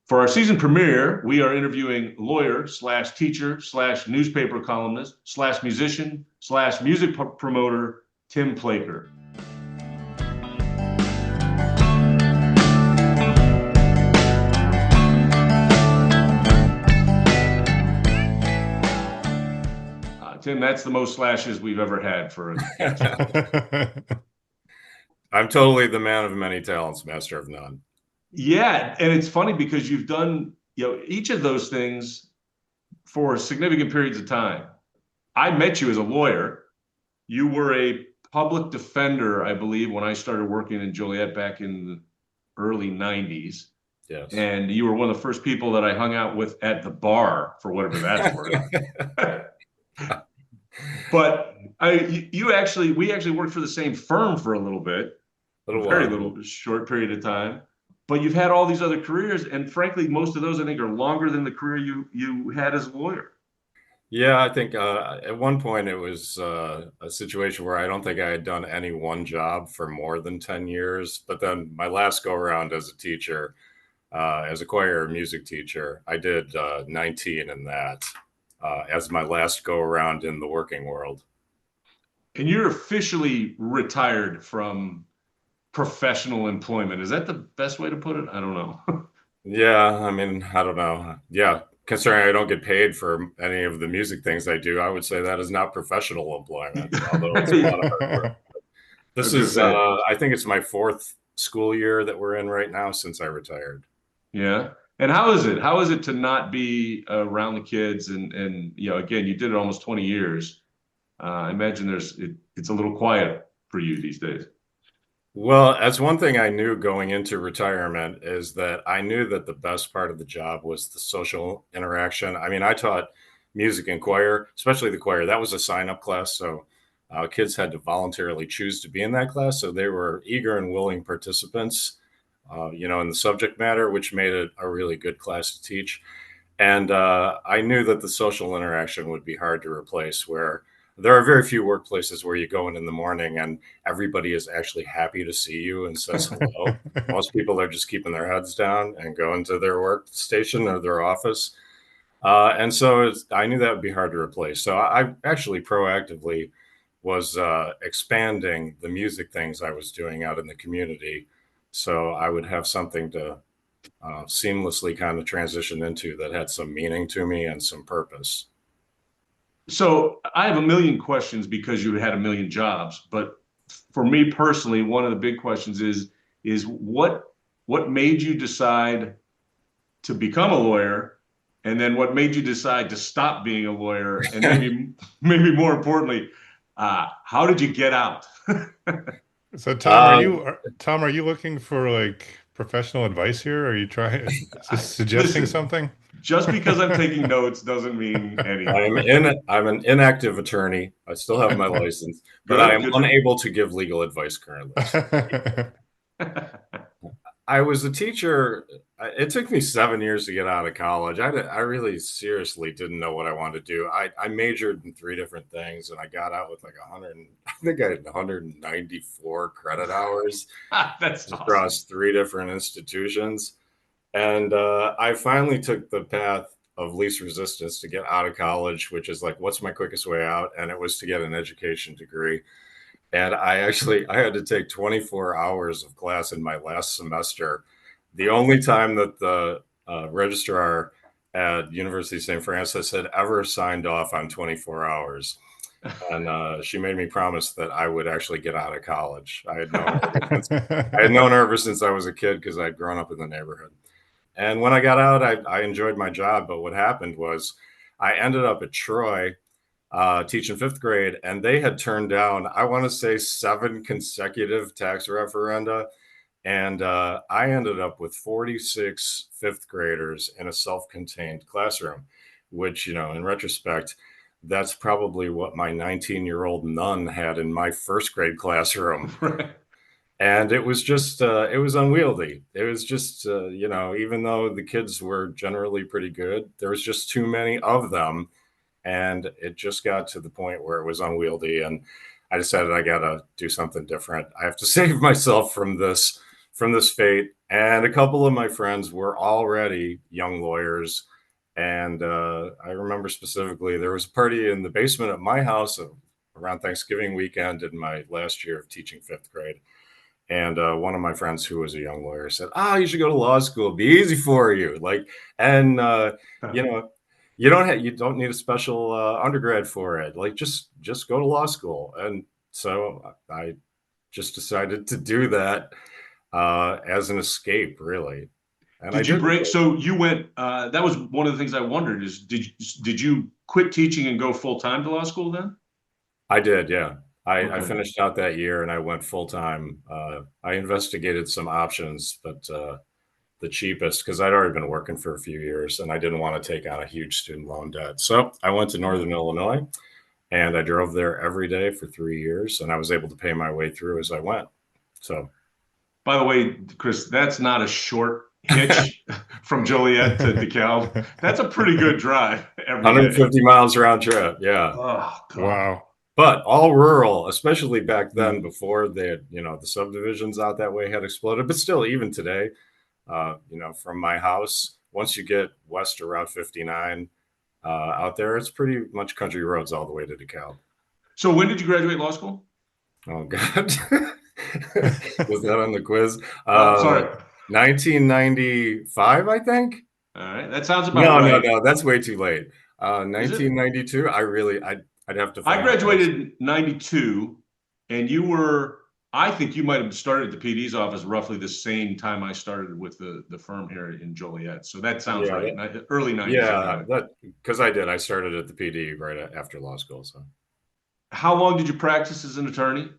For our season premiere, we are interviewing lawyer slash teacher slash newspaper columnist slash musician slash music promoter Tim Placher. Tim, that's the most slashes we've ever had for a guest. I'm totally the man of many talents, master of none. Yeah, and it's funny because you've done, each of those things for significant periods of time. I met you as a lawyer. You were a public defender, I believe, when I started working in Joliet back in the early 90s. Yes. And you were one of the first people that I hung out with at the bar, for whatever that's worth. But we actually worked for the same firm for a little bit, a very little short period of time. But you've had all these other careers, and frankly, most of those I think are longer than the career you had as a lawyer. Yeah, I think at one point it was a situation where I don't think I had done any one job for more than 10 years. But then my last go around as a teacher, as a choir music teacher, I did 19 in that as my last go around in the working world. And you're officially retired from professional employment. Is that the best way to put it? I don't know. Yeah, I mean, I don't know. Yeah, considering I don't get paid for any of the music things I do, I would say that is not professional employment, although it's a lot of hard work. I This was gonna is, say, I think it's my fourth school year that we're in right now since I retired. yeah. And how is it? How is it to not be around the kids and again, you did it almost 20 years. I imagine it's a little quiet for you these days. Well, that's one thing I knew going into retirement is that I knew that the best part of the job was the social interaction. I mean, I taught music and choir, especially the choir. That was a sign-up class, so kids had to voluntarily choose to be in that class. So they were eager and willing participants, in the subject matter, which made it a really good class to teach. And I knew that the social interaction would be hard to replace, where there are very few workplaces where you go in the morning and everybody is actually happy to see you and says hello. Most people are just keeping their heads down and going to their workstation or their office. And so I knew that would be hard to replace. So I actually proactively was expanding the music things I was doing out in the community. So I would have something to seamlessly kind of transition into that had some meaning to me and some purpose. So I have a million questions because you had a million jobs, but for me personally, one of the big questions is what made you decide to become a lawyer, and then what made you decide to stop being a lawyer, and maybe more importantly, how did you get out? So Um, Tom, are you looking for like professional advice here? Are you trying suggesting Listen, something? just because I'm taking notes doesn't mean anything. I'm an inactive attorney. I still have my license, but I Good, am good for unable to give legal advice currently. So you. I was a teacher. It took me 7 years to get out of college. I really seriously didn't know what I wanted to do. I majored in three different things, and I got out with like 100. I think I had 194 credit hours That's awesome. across three different institutions. And I finally took the path of least resistance to get out of college, which is like, what's my quickest way out? And it was to get an education degree. And I had to take 24 hours of class in my last semester. The only time that the registrar at University of St. Francis had ever signed off on 24 hours. And she made me promise that I would actually get out of college. I had known her ever since I was a kid because I'd grown up in the neighborhood. And when I got out, I enjoyed my job. But what happened was I ended up at Troy teaching fifth grade, and they had turned down, I want to say, 7 consecutive tax referenda. And I ended up with 46 fifth graders in a self contained classroom, which, in retrospect, that's probably what my 19-year-old nun had in my first grade classroom. Right. And it was just it was unwieldy. It was just even though the kids were generally pretty good, there was just too many of them, and it just got to the point where it was unwieldy. And I decided I got to do something different. I have to save myself from this from this fate. And a couple of my friends were already young lawyers. And I remember specifically there was a party in the basement of my house around Thanksgiving weekend in my last year of teaching fifth grade. And one of my friends who was a young lawyer said, you should go to law school. It'll be easy for you. Like, and you know, you don't need a special undergrad for it. Like, just go to law school. And so I just decided to do that as an escape, really. And I Did you did. break? So you went. That was one of the things I wondered. Is did you quit teaching and go full time to law school then? I did, yeah. I Okay. finished out that year and I went full time. I investigated some options, but the cheapest, because I'd already been working for a few years and I didn't want to take on a huge student loan debt. So I went to Northern Illinois and I drove there every day for 3 years and I was able to pay my way through as I went. So, by the way, Chris, that's not a short hitch from Joliet to DeKalb. That's a pretty good drive every 150 miles round trip. Yeah. Oh, God. Wow. But all rural, especially back then before they had, the subdivisions out that way had exploded. But still, even today, from my house, once you get west of Route 59 out there, it's pretty much country roads all the way to DeKalb. So when did you graduate law school? Oh, God. Was that on the quiz? Sorry. 1995, I think. All right. That sounds about right. No. That's way too late. 1992. I'd have to find I graduated in 92, and I think you might have started at the PD's office roughly the same time I started with the firm here in Joliet. So that sounds right. Early 90s. Yeah, because I did. I started at the PD right after law school. So, how long did you practice as an attorney?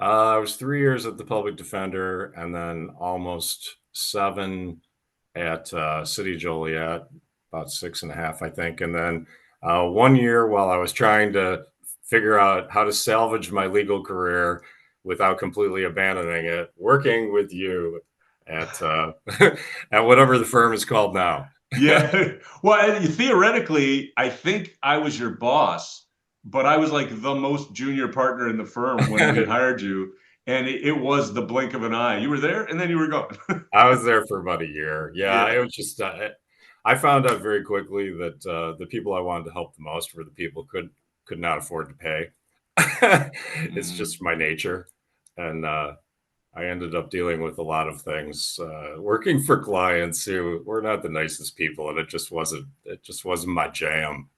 I was 3 years at the public defender and then almost 7 at City Joliet, about 6.5, I think. And then 1 year while I was trying to figure out how to salvage my legal career without completely abandoning it, working with you at at whatever the firm is called now. Yeah. Well, theoretically, I think I was your boss, but I was like the most junior partner in the firm when we hired you. And it was the blink of an eye. You were there and then you were gone. I was there for about a year. Yeah. It was just, I found out very quickly that the people I wanted to help the most were the people could not afford to pay. It's just my nature. And I ended up dealing with a lot of things, working for clients who were not the nicest people, and it just wasn't my jam.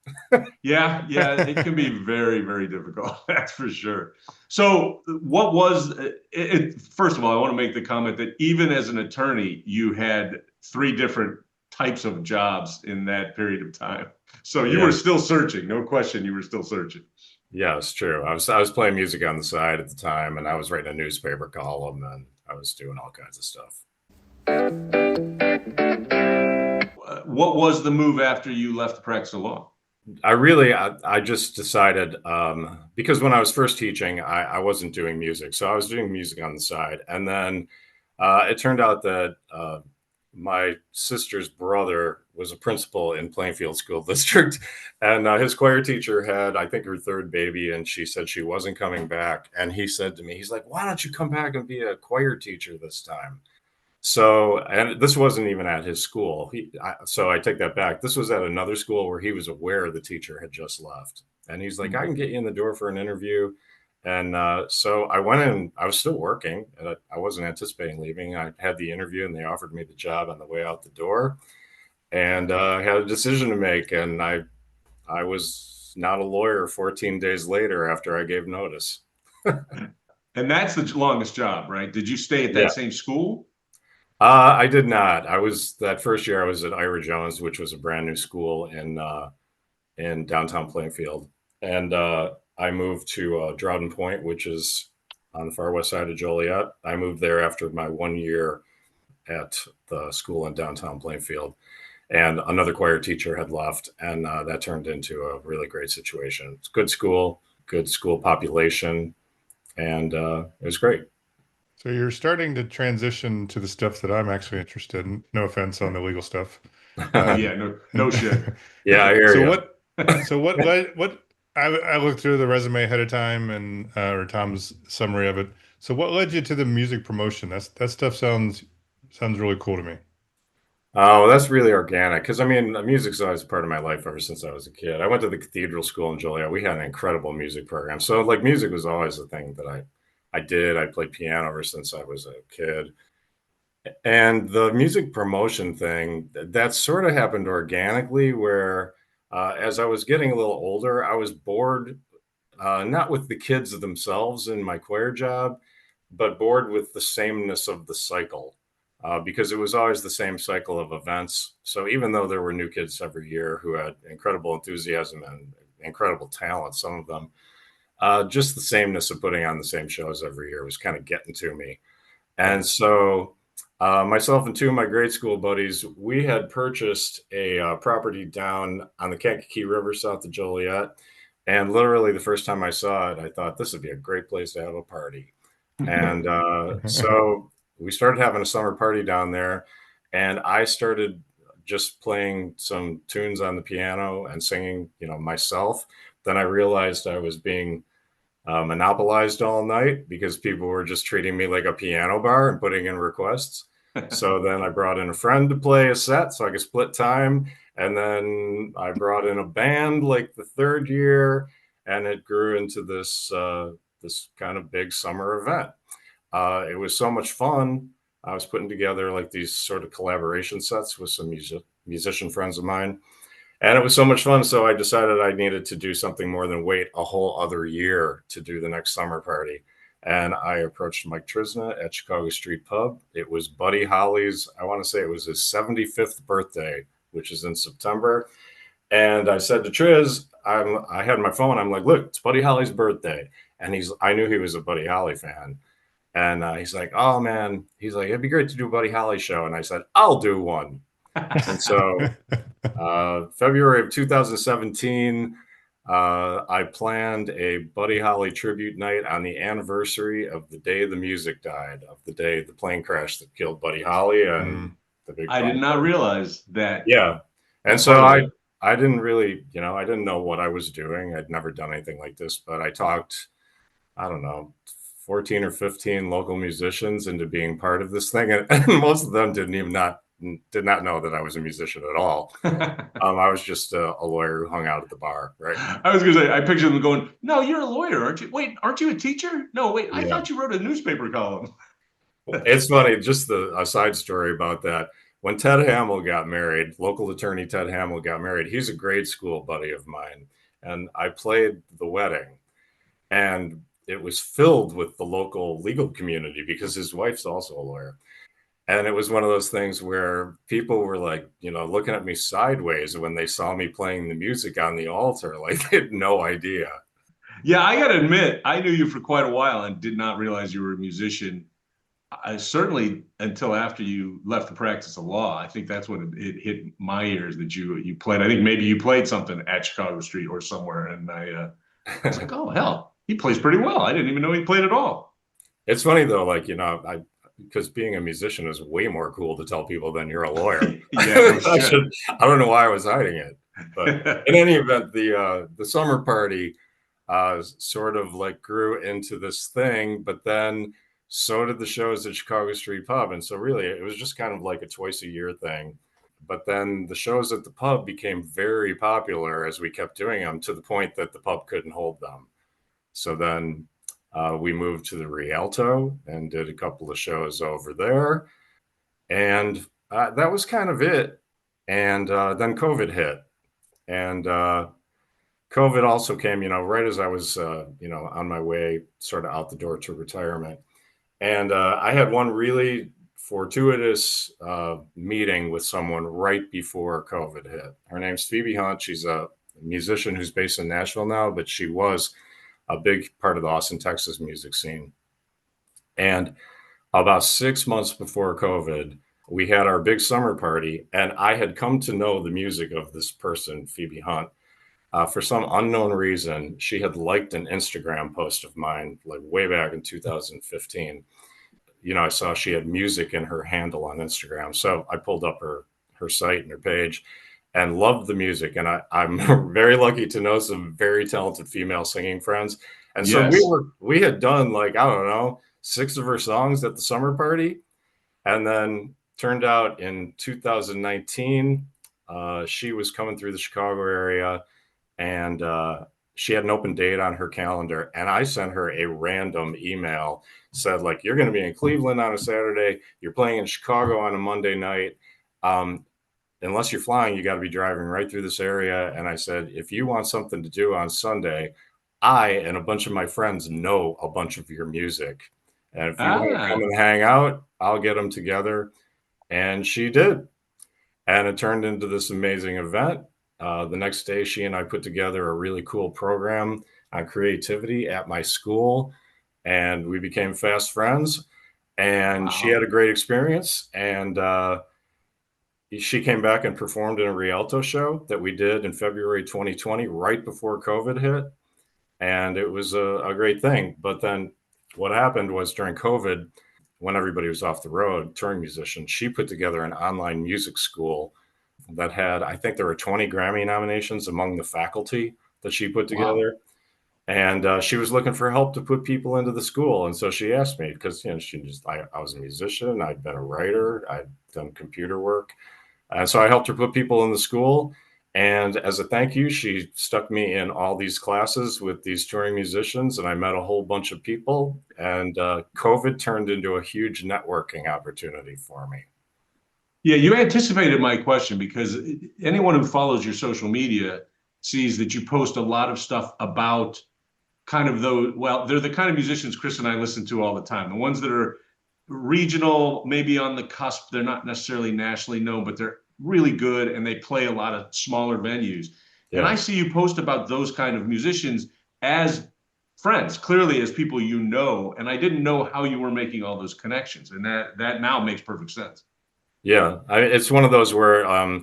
Yeah, it can be very, very difficult. That's for sure. So, what was it? First of all, I want to make the comment that even as an attorney, you had 3 different types of jobs in that period of time. So you were still searching, no question. You were still searching. Yeah, it's true. I was playing music on the side at the time, and I was writing a newspaper column, and I was doing all kinds of stuff. What was the move after you left the practice of law? I just decided, because when I was first teaching, I wasn't doing music. So I was doing music on the side. And then it turned out that my sister's brother was a principal in Plainfield School District, and his choir teacher had, I think, her 3rd baby, and she said she wasn't coming back. And he said to me, he's like, "Why don't you come back and be a choir teacher this time?" So, and this wasn't even at his school. So I take that back. This was at another school where he was aware the teacher had just left, and he's like, "I can get you in the door for an interview." And so I went in. I was still working, and I wasn't anticipating leaving. I had the interview, and they offered me the job on the way out the door. And I had a decision to make, and I was not a lawyer 14 days later after I gave notice. And that's the longest job, right? Did you stay at that same school? I did not. That first year I was at Ira Jones, which was a brand new school in downtown Plainfield, and I moved to Droughton Point, which is on the far west side of Joliet. I moved there after my 1 year at the school in downtown Plainfield, and another choir teacher had left, and that turned into a really great situation. It's good school population, and it was great. So you're starting to transition to the stuff that I'm actually interested in. No offense on the legal stuff. Yeah, no shit. Yeah, I hear you. So what I looked through the resume ahead of time and or Tom's summary of it. So what led you to the music promotion? That stuff sounds really cool to me. Oh, that's really organic because I mean, music's always a part of my life ever since I was a kid. I went to the Cathedral School in Joliet. We had an incredible music program, so like music was always a thing that I did. I played piano ever since I was a kid. And the music promotion thing, that sort of happened organically, where as I was getting a little older, I was bored, not with the kids themselves in my choir job, but bored with the sameness of the cycle, because it was always the same cycle of events. So even though there were new kids every year who had incredible enthusiasm and incredible talent, some of them, just the sameness of putting on the same shows every year was kind of getting to me. And so, myself and two of my grade school buddies, we had purchased a property down on the Kankakee River south of Joliet. And literally, the first time I saw it, I thought this would be a great place to have a party. And so we started having a summer party down there. And I started just playing some tunes on the piano and singing, myself. Then I realized I was being monopolized all night because people were just treating me like a piano bar and putting in requests. So then I brought in a friend to play a set so I could split time. And then I brought in a band like the third year, and it grew into this kind of big summer event. It was so much fun. I was putting together like these sort of collaboration sets with some musician friends of mine. And it was so much fun. So I decided I needed to do something more than wait a whole other year to do the next summer party. And I approached Mike Trisna at Chicago Street Pub. It was Buddy Holly's, I want to say it was his 75th birthday, which is in September. And I said to Triz, I had my phone. I'm like, look, it's Buddy Holly's birthday. And I knew he was a Buddy Holly fan. And he's like, oh man, he's like, it'd be great to do a Buddy Holly show. And I said, I'll do one. And so February of 2017, I planned a Buddy Holly tribute night on the anniversary of the day the music died, of the day the plane crash that killed Buddy Holly and the big. I did not realize that. Yeah, and so I didn't really, I didn't know what I was doing. I'd never done anything like this, but I talked, I don't know, 14 or 15 local musicians into being part of this thing, and most of them did not know that I was a musician at all. I was just a lawyer who hung out at the bar, right? I was going to say, I picture them going, no, you're a lawyer, aren't you? Wait, aren't you a teacher? No, wait, I thought you wrote a newspaper column. It's funny, just a side story about that. When Ted Hamill got married, local attorney Ted Hamill got married, he's a grade school buddy of mine. And I played the wedding. And it was filled with the local legal community because his wife's also a lawyer. And it was one of those things where people were like, looking at me sideways when they saw me playing the music on the altar, like they had no idea. Yeah, I got to admit, I knew you for quite a while and did not realize you were a musician. I certainly until after you left the practice of law. I think that's when it hit my ears that you played. I think maybe you played something at Chicago Street or somewhere, and I was like, oh hell, he plays pretty well. I didn't even know he played at all. It's funny though, like because being a musician is way more cool to tell people than you're a lawyer. Yeah, I don't know why I was hiding it, but in any event, the summer party sort of like grew into this thing, but then so did the shows at Chicago Street Pub, and so really it was just kind of like a twice a year thing. But then the shows at the pub became very popular as we kept doing them to the point that the pub couldn't hold them. So then we moved to the Rialto and did a couple of shows over there. And that was kind of it. And then COVID hit. And COVID also came, right as I was, on my way sort of out the door to retirement. And I had one really fortuitous meeting with someone right before COVID hit. Her name's Phoebe Hunt. She's a musician who's based in Nashville now, but she was a big part of the Austin, Texas music scene. And about 6 months before COVID, we had our big summer party, and I had come to know the music of this person, Phoebe Hunt. For some unknown reason, she had liked an Instagram post of mine, like way back in 2015. I saw she had music in her handle on Instagram. So I pulled up her site and her page and loved the music. And I'm very lucky to know some very talented female singing friends. And so we had done like, I don't know, 6 of her songs at the summer party. And then turned out in 2019, she was coming through the Chicago area, and she had an open date on her calendar. And I sent her a random email, said, like, you're going to be in Cleveland on a Saturday. You're playing in Chicago on a Monday night. Unless you're flying, you got to be driving right through this area. And I said, if you want something to do on Sunday, I and a bunch of my friends know a bunch of your music. And if you want to come Ah, and hang out, I'll get them together. And she did. And it turned into this amazing event. The next day, she and I put together a really cool program on creativity at my school. And we became fast friends. And she wow. had a great experience. And she came back and performed in a Rialto show that we did in February 2020, right before COVID hit. And it was a great thing. But then what happened was during COVID, when everybody was off the road, touring musicians, she put together an online music school that had, I think there were 20 Grammy nominations among the faculty that she put Wow. together. And she was looking for help to put people into the school. And so she asked me, because, I was a musician, I'd been a writer, I'd done computer work. And so I helped her put people in the school. And as a thank you, she stuck me in all these classes with these touring musicians, and I met a whole bunch of people. And COVID turned into a huge networking opportunity for me. Yeah, you anticipated my question because anyone who follows your social media sees that you post a lot of stuff about kind of those, well, they're the kind of musicians Chris and I listen to all the time. The ones that are regional, maybe on the cusp. They're not necessarily nationally known, but they're really good and they play a lot of smaller venues. And I Yeah. see you post about those kind of musicians as friends, clearly as people you know. And I didn't know how you were making all those connections. And that now makes perfect sense. Yeah. It's one of those where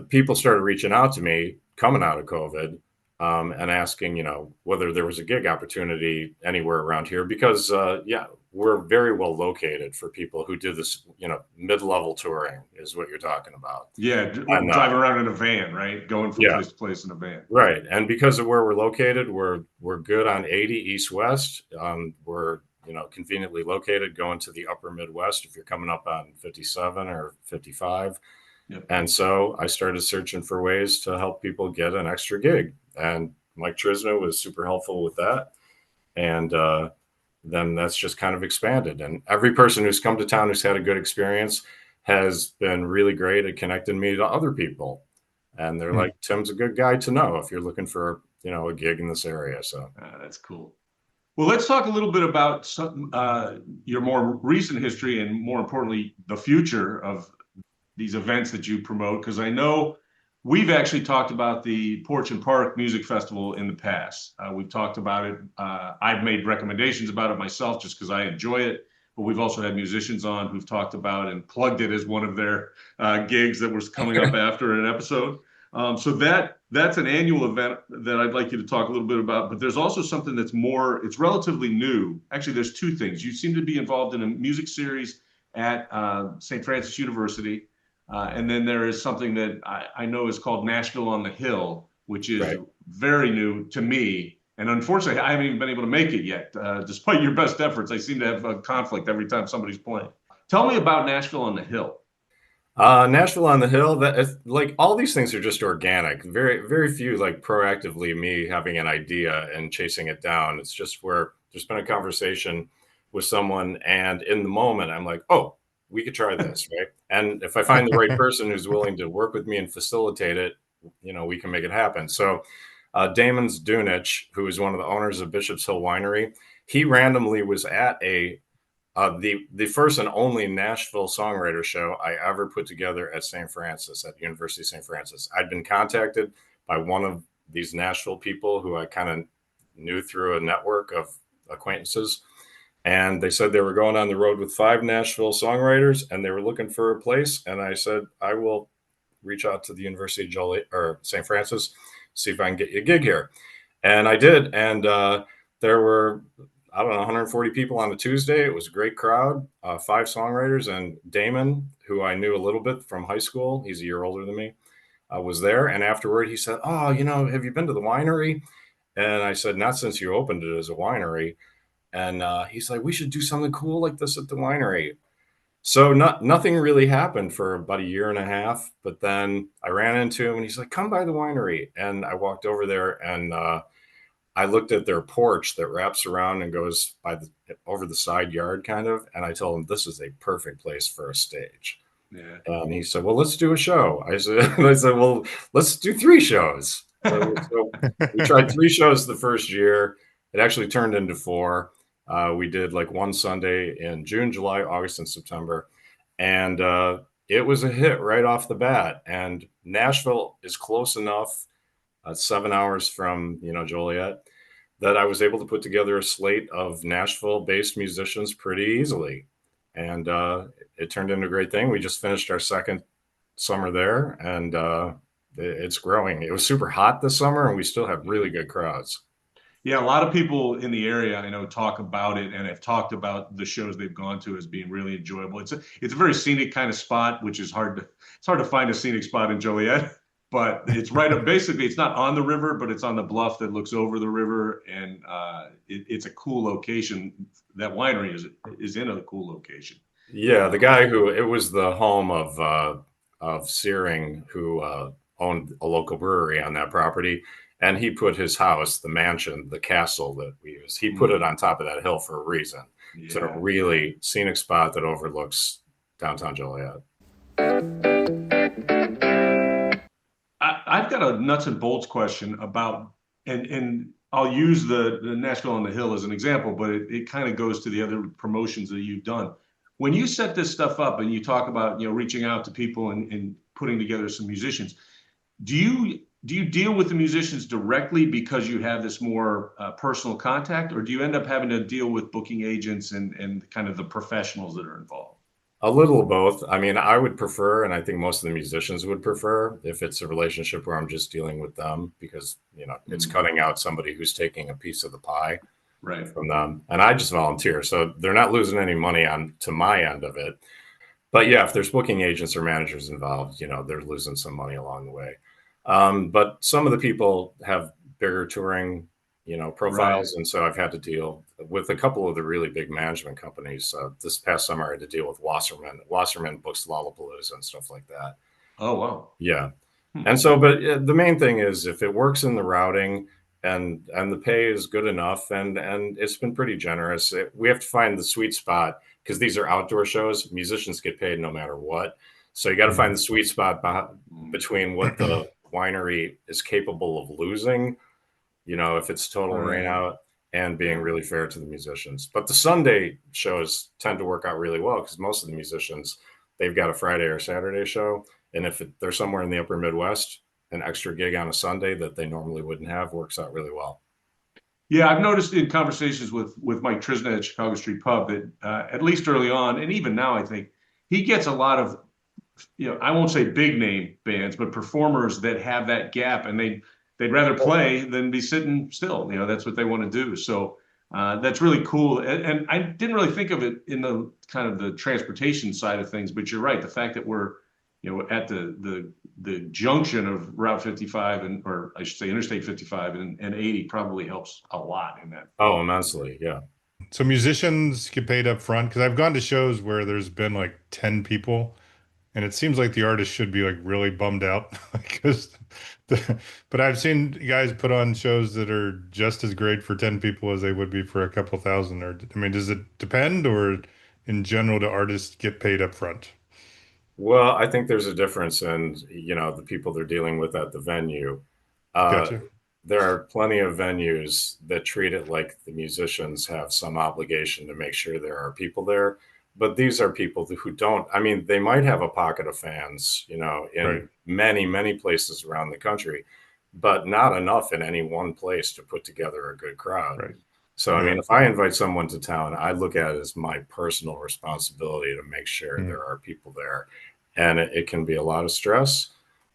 people started reaching out to me coming out of COVID, and asking, whether there was a gig opportunity anywhere around here because, yeah, we're very well located for people who do this, mid-level touring is what you're talking about. Yeah, And driving around in a van, right? Going from yeah, place to place in a van. right. And because of where we're located, we're good on 80 east west. We're conveniently located going to the upper Midwest if you're coming up on 57 or 55. Yep. And so I started searching for ways to help people get an extra gig. And Mike Trisno was super helpful with that. And then that's just kind of expanded. And every person who's come to town who's had a good experience has been really great at connecting me to other people. And they're like, Tim's a good guy to know if you're looking for, a gig in this area. So That's cool. Well, let's talk a little bit about your more recent history and more importantly, the future of these events that you promote. Because I know we've actually talked about the Porch and Park Music Festival in the past. We've talked about it. I've made recommendations about it myself just because I enjoy it. But we've also had musicians on who've talked about and plugged it as one of their gigs that was coming up after an episode. So that's an annual event that I'd like you to talk a little bit about. But there's also something that's more, it's relatively new. Actually, there's two things. You seem to be involved in a music series at St. Francis University. And then there is something that I know is called Nashville on the Hill, which is right. very new to me. And unfortunately, I haven't even been able to make it yet. Despite your best efforts, I seem to have a conflict every time somebody's playing. Tell me about Nashville on the Hill. Nashville on the Hill, that is, like all these things are just organic. Very, very few like proactively me having an idea and chasing it down. It's just where there's been a conversation with someone, and in the moment, I'm like, oh, we could try this, right? And if I find the right person who's willing to work with me and facilitate it, we can make it happen. So, Damon's Dunich, who is one of the owners of Bishop's Hill Winery, he randomly was at the first and only Nashville songwriter show I ever put together at St. Francis, at University of St. Francis. I'd been contacted by one of these Nashville people who I kind of knew through a network of acquaintances. And they said they were going on the road with 5 Nashville songwriters and they were looking for a place. And I said, I will reach out to the University of Joliet or St. Francis, see if I can get you a gig here. And I did. And there were, I don't know, 140 people on a Tuesday. It was a great crowd, 5 songwriters. And Damon, who I knew a little bit from high school, he's a year older than me, was there. And afterward, he said, oh, have you been to the winery? And I said, not since you opened it as a winery. And he's like, we should do something cool like this at the winery. So nothing really happened for about a year and a half. But then I ran into him and he's like, come by the winery. And I walked over there and I looked at their porch that wraps around and goes over the side yard kind of. And I told him this is a perfect place for a stage. Yeah. And he said, well, let's do a show. I said, well, let's do 3 shows. So we tried 3 shows the first year. It actually turned into 4. We did like one Sunday in June, July, August, and September. And it was a hit right off the bat. And Nashville is close enough, 7 hours from, Joliet, that I was able to put together a slate of Nashville-based musicians pretty easily. And it turned into a great thing. We just finished our second summer there, and it's growing. It was super hot this summer, and we still have really good crowds. Yeah, a lot of people in the area I know talk about it and have talked about the shows they've gone to as being really enjoyable. It's a very scenic kind of spot, which is it's hard to find a scenic spot in Joliet, but it's right up. Basically, it's not on the river, but it's on the bluff that looks over the river, and it's a cool location. That winery is in a cool location. Yeah, the guy who it was the home of Searing, who owned a local brewery on that property, and he put his house, the mansion, the castle that we use, he put it on top of that hill for a reason. It's a Yeah. really scenic spot that overlooks downtown Joliet. I've got a nuts and bolts question about, and I'll use the Nashville on the Hill as an example, but it kind of goes to the other promotions that you've done. When you set this stuff up and you talk about, reaching out to people and putting together some musicians, do you deal with the musicians directly because you have this more personal contact, or do you end up having to deal with booking agents and kind of the professionals that are involved? A little of both. I mean, I would prefer, and I think most of the musicians would prefer, if it's a relationship where I'm just dealing with them because, it's cutting out somebody who's taking a piece of the pie Right. from them. And I just volunteer. So they're not losing any money on to my end of it. But yeah, if there's booking agents or managers involved, they're losing some money along the way. But some of the people have bigger touring, profiles. Right. And so I've had to deal with a couple of the really big management companies. This past summer, I had to deal with Wasserman. Wasserman books Lollapalooza and stuff like that. Oh, wow. Yeah. Hmm. And so, but the main thing is if it works in the routing and the pay is good enough and it's been pretty generous, we have to find the sweet spot because these are outdoor shows. Musicians get paid no matter what. So you got to find the sweet spot between what the winery is capable of losing, if it's total rain Right. out, and being really fair to the musicians. But the Sunday shows tend to work out really well because most of the musicians, they've got a Friday or Saturday show. And if they're somewhere in the upper Midwest, an extra gig on a Sunday that they normally wouldn't have works out really well. Yeah, I've noticed in conversations with Mike Trisna at Chicago Street Pub that at least early on, and even now, I think he gets a lot of, I won't say big name bands, but performers that have that gap, and they'd rather play than be sitting still. That's what they want to do. So that's really cool. And I didn't really think of it in the kind of the transportation side of things, but you're right. The fact that we're at the junction of Route 55 or I should say Interstate 55 and 80 probably helps a lot in that. Oh, immensely. Yeah. So musicians get paid up front because I've gone to shows where there's been like 10 people and it seems like the artist should be like really bummed out because but I've seen guys put on shows that are just as great for 10 people as they would be for a couple thousand. Or I mean, does it depend, or in general do artists get paid up front? Well, I think there's a difference in, the people they're dealing with at the venue. Uh, Gotcha. there are plenty of venues that treat it like the musicians have some obligation to make sure there are people there. But these are people who don't, I mean, they might have a pocket of fans, Right. in many, many places around the country, but not enough in any one place to put together a good crowd. Right. So, I Yeah. mean, if I invite someone to town, I look at it as my personal responsibility to make sure Mm. there are people there. And it can be a lot of stress,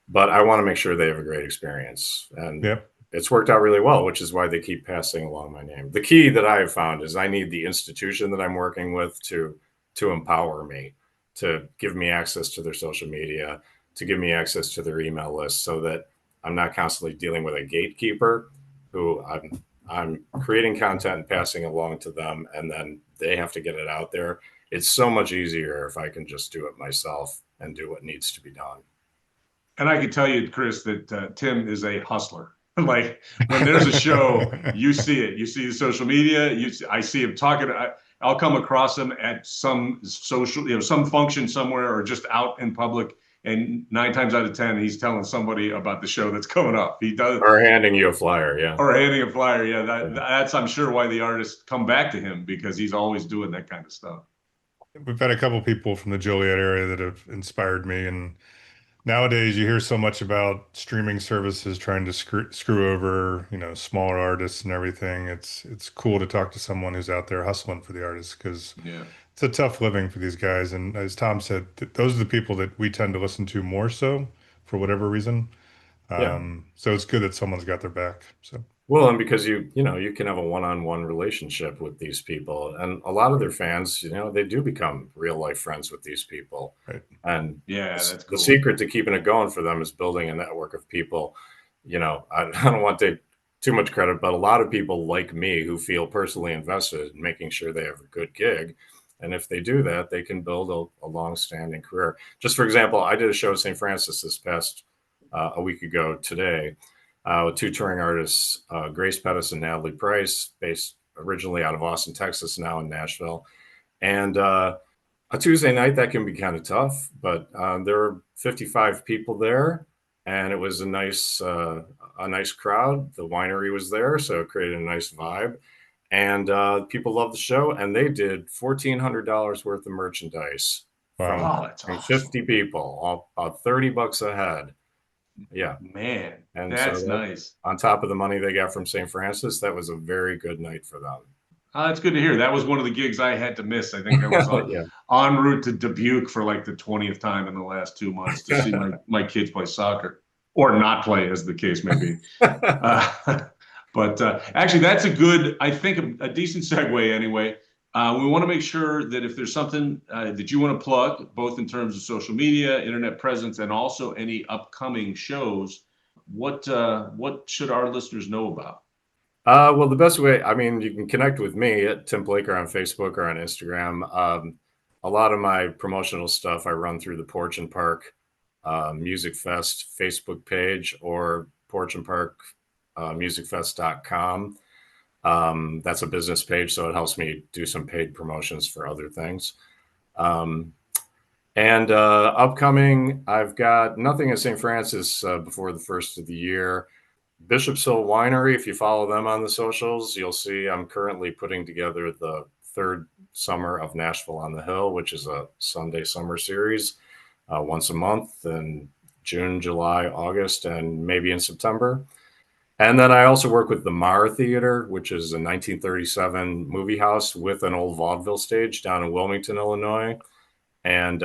but I want to make sure they have a great experience. And Yep. it's worked out really well, which is why they keep passing along my name. The key that I have found is I need the institution that I'm working with to empower me, to give me access to their social media, to give me access to their email list so that I'm not constantly dealing with a gatekeeper who I'm creating content and passing it along to them, and then they have to get it out there. It's so much easier if I can just do it myself and do what needs to be done. And I can tell you, Chris, that Tim is a hustler. Like when there's a show, you see it. You see the social media. I see him talking. I'll come across him at some social, some function somewhere or just out in public. And 9 times out of 10, he's telling somebody about the show that's coming up. He does, Or handing you a flyer, yeah. or handing a flyer. Yeah, that's I'm sure why the artists come back to him, because he's always doing that kind of stuff. We've had a couple people from the Joliet area that have inspired me, and nowadays you hear so much about streaming services trying to screw over, smaller artists and everything. It's cool to talk to someone who's out there hustling for the artists, because Yeah. it's a tough living for these guys. And as Tom said, those are the people that we tend to listen to more so for whatever reason. Yeah. So it's good that someone's got their back. So Well, and because you can have a one-on-one relationship with these people, and a lot of their fans, they do become real life friends with these people. right. And Yeah, that's the cool. secret to keeping it going for them is building a network of people. I don't want to take too much credit, but a lot of people like me who feel personally invested in making sure they have a good gig. And if they do that, they can build a long-standing career. Just for example, I did a show at St. Francis this past a week ago today with two touring artists, Grace Pettis and Natalie Price, based originally out of Austin, Texas, now in Nashville. And a Tuesday night, that can be kind of tough, but there were 55 people there, and it was a nice crowd. The winery was there, so it created a nice vibe. And people loved the show, and they did $1,400 worth of merchandise Wow. Oh, that's from awesome. 50 people, about $30 a head. Yeah. Man, And that's so nice. on top of the money they got from St. Francis, that was a very good night for them. That's good to hear. That was one of the gigs I had to miss. I think I was Yeah. en route to Dubuque for like the 20th time in the last 2 months to see my kids play soccer, or not play, as the case may be. But actually, that's I think, a decent segue anyway. We want to make sure that if there's something that you want to plug, both in terms of social media, internet presence, and also any upcoming shows, what should our listeners know about? Well, the best way, I mean, you can connect with me at Tim Placher on Facebook or on Instagram. A lot of my promotional stuff I run through the Porch and Park Music Fest Facebook page, or Porch and Park musicfest.com. That's a business page, so it helps me do some paid promotions for other things. And upcoming, I've got nothing at St. Francis before the first of the year. Bishop's Hill Winery, if you follow them on the socials, you'll see I'm currently putting together the third summer of Nashville on the Hill, which is a Sunday summer series once a month in June, July, August, and maybe in September. And then I also work with the Mar Theater, which is a 1937 movie house with an old vaudeville stage down in Wilmington, Illinois. And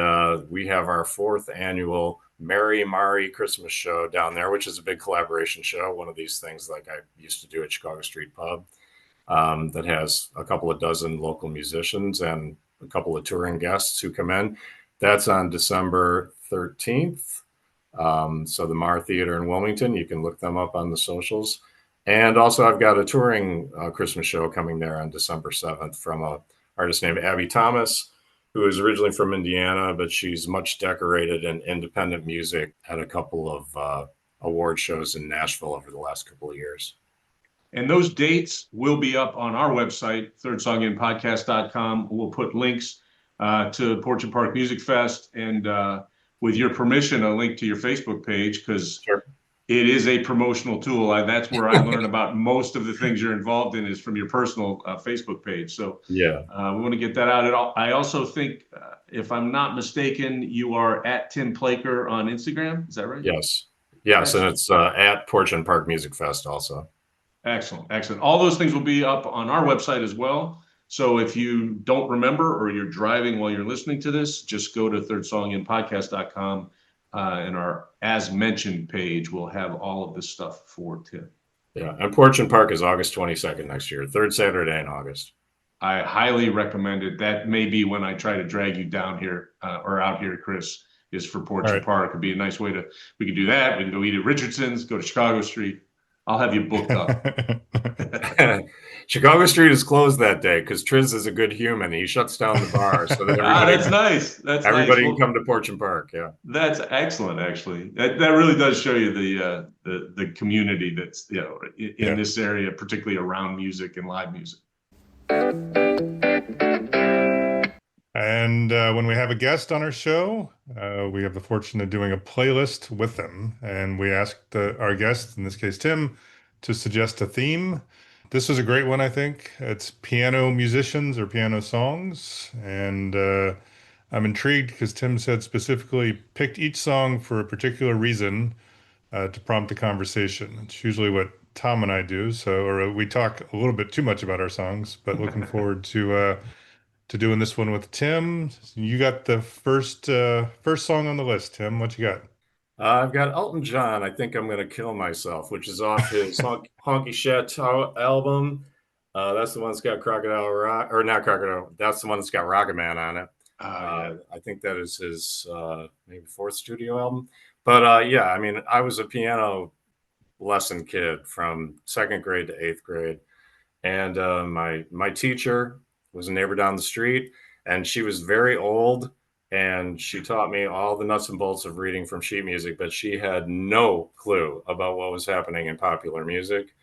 we have our 4th annual Merry Mari Christmas show down there, which is a big collaboration show. One of these things like I used to do at Chicago Street Pub that has a couple of dozen local musicians and a couple of touring guests who come in. That's on December 13th. So the Mar Theater in Wilmington, you can look them up on the socials. And also I've got a touring Christmas show coming there on December 7th from an artist named Abby Thomas, who is originally from Indiana, but she's much decorated in independent music at a couple of award shows in Nashville over the last couple of years. And those dates will be up on our website, thirdsonginpodcast.com. We'll put links to Porch and Park Music Fest, and with your permission, a link to your Facebook page, because Sure. it is a promotional tool. That's where I learn about most of the things you're involved in, is from your personal Facebook page. So Yeah. we want to get that out. I also think, if I'm not mistaken, you are at Tim Placher on Instagram. Is that right? Yes. Yes. Excellent. And it's at Porch and Park Music Fest also. Excellent. Excellent. All those things will be up on our website as well. So if you don't remember, or you're driving while you're listening to this, just go to thirdsonginpodcast.com, and our As Mentioned page will have all of this stuff for Tim. Yeah. And Porch and Park is August 22nd next year, third Saturday in August. I highly recommend it. That may be when I try to drag you down here or out here, Chris, is for Porch and Park. It'd be a nice way we could do that. We can go eat at Richardson's, go to Chicago Street. I'll have you booked up. Chicago Street is closed that day because Triz is a good human. He shuts down the bar so that That's nice. That's nice. everybody can Well, come to Porch and Park. Yeah. that's excellent, actually. That really does show you the community that's, in Yeah. this area, particularly around music and live music. And when we have a guest on our show, we have the fortune of doing a playlist with them. And we asked our guest, in this case, Tim, to suggest a theme. This is a great one, I think. It's piano musicians or piano songs. And I'm intrigued because Tim said specifically picked each song for a particular reason to prompt the conversation. It's usually what Tom and I do. Or we talk a little bit too much about our songs, but looking forward to doing this one with Tim. You got the first song on the list, Tim. What you got? I've got Elton John. I think I'm gonna kill myself, which is off his Honky Chateau album. That's the one that's got Crocodile Rock, or not Crocodile. That's the one that's got Rocket Man on it. I think that is his maybe fourth studio album. But yeah, I mean, I was a piano lesson kid from second grade to eighth grade, and my teacher was a neighbor down the street, and she was very old, and she taught me all the nuts and bolts of reading from sheet music, but she had no clue about what was happening in popular music.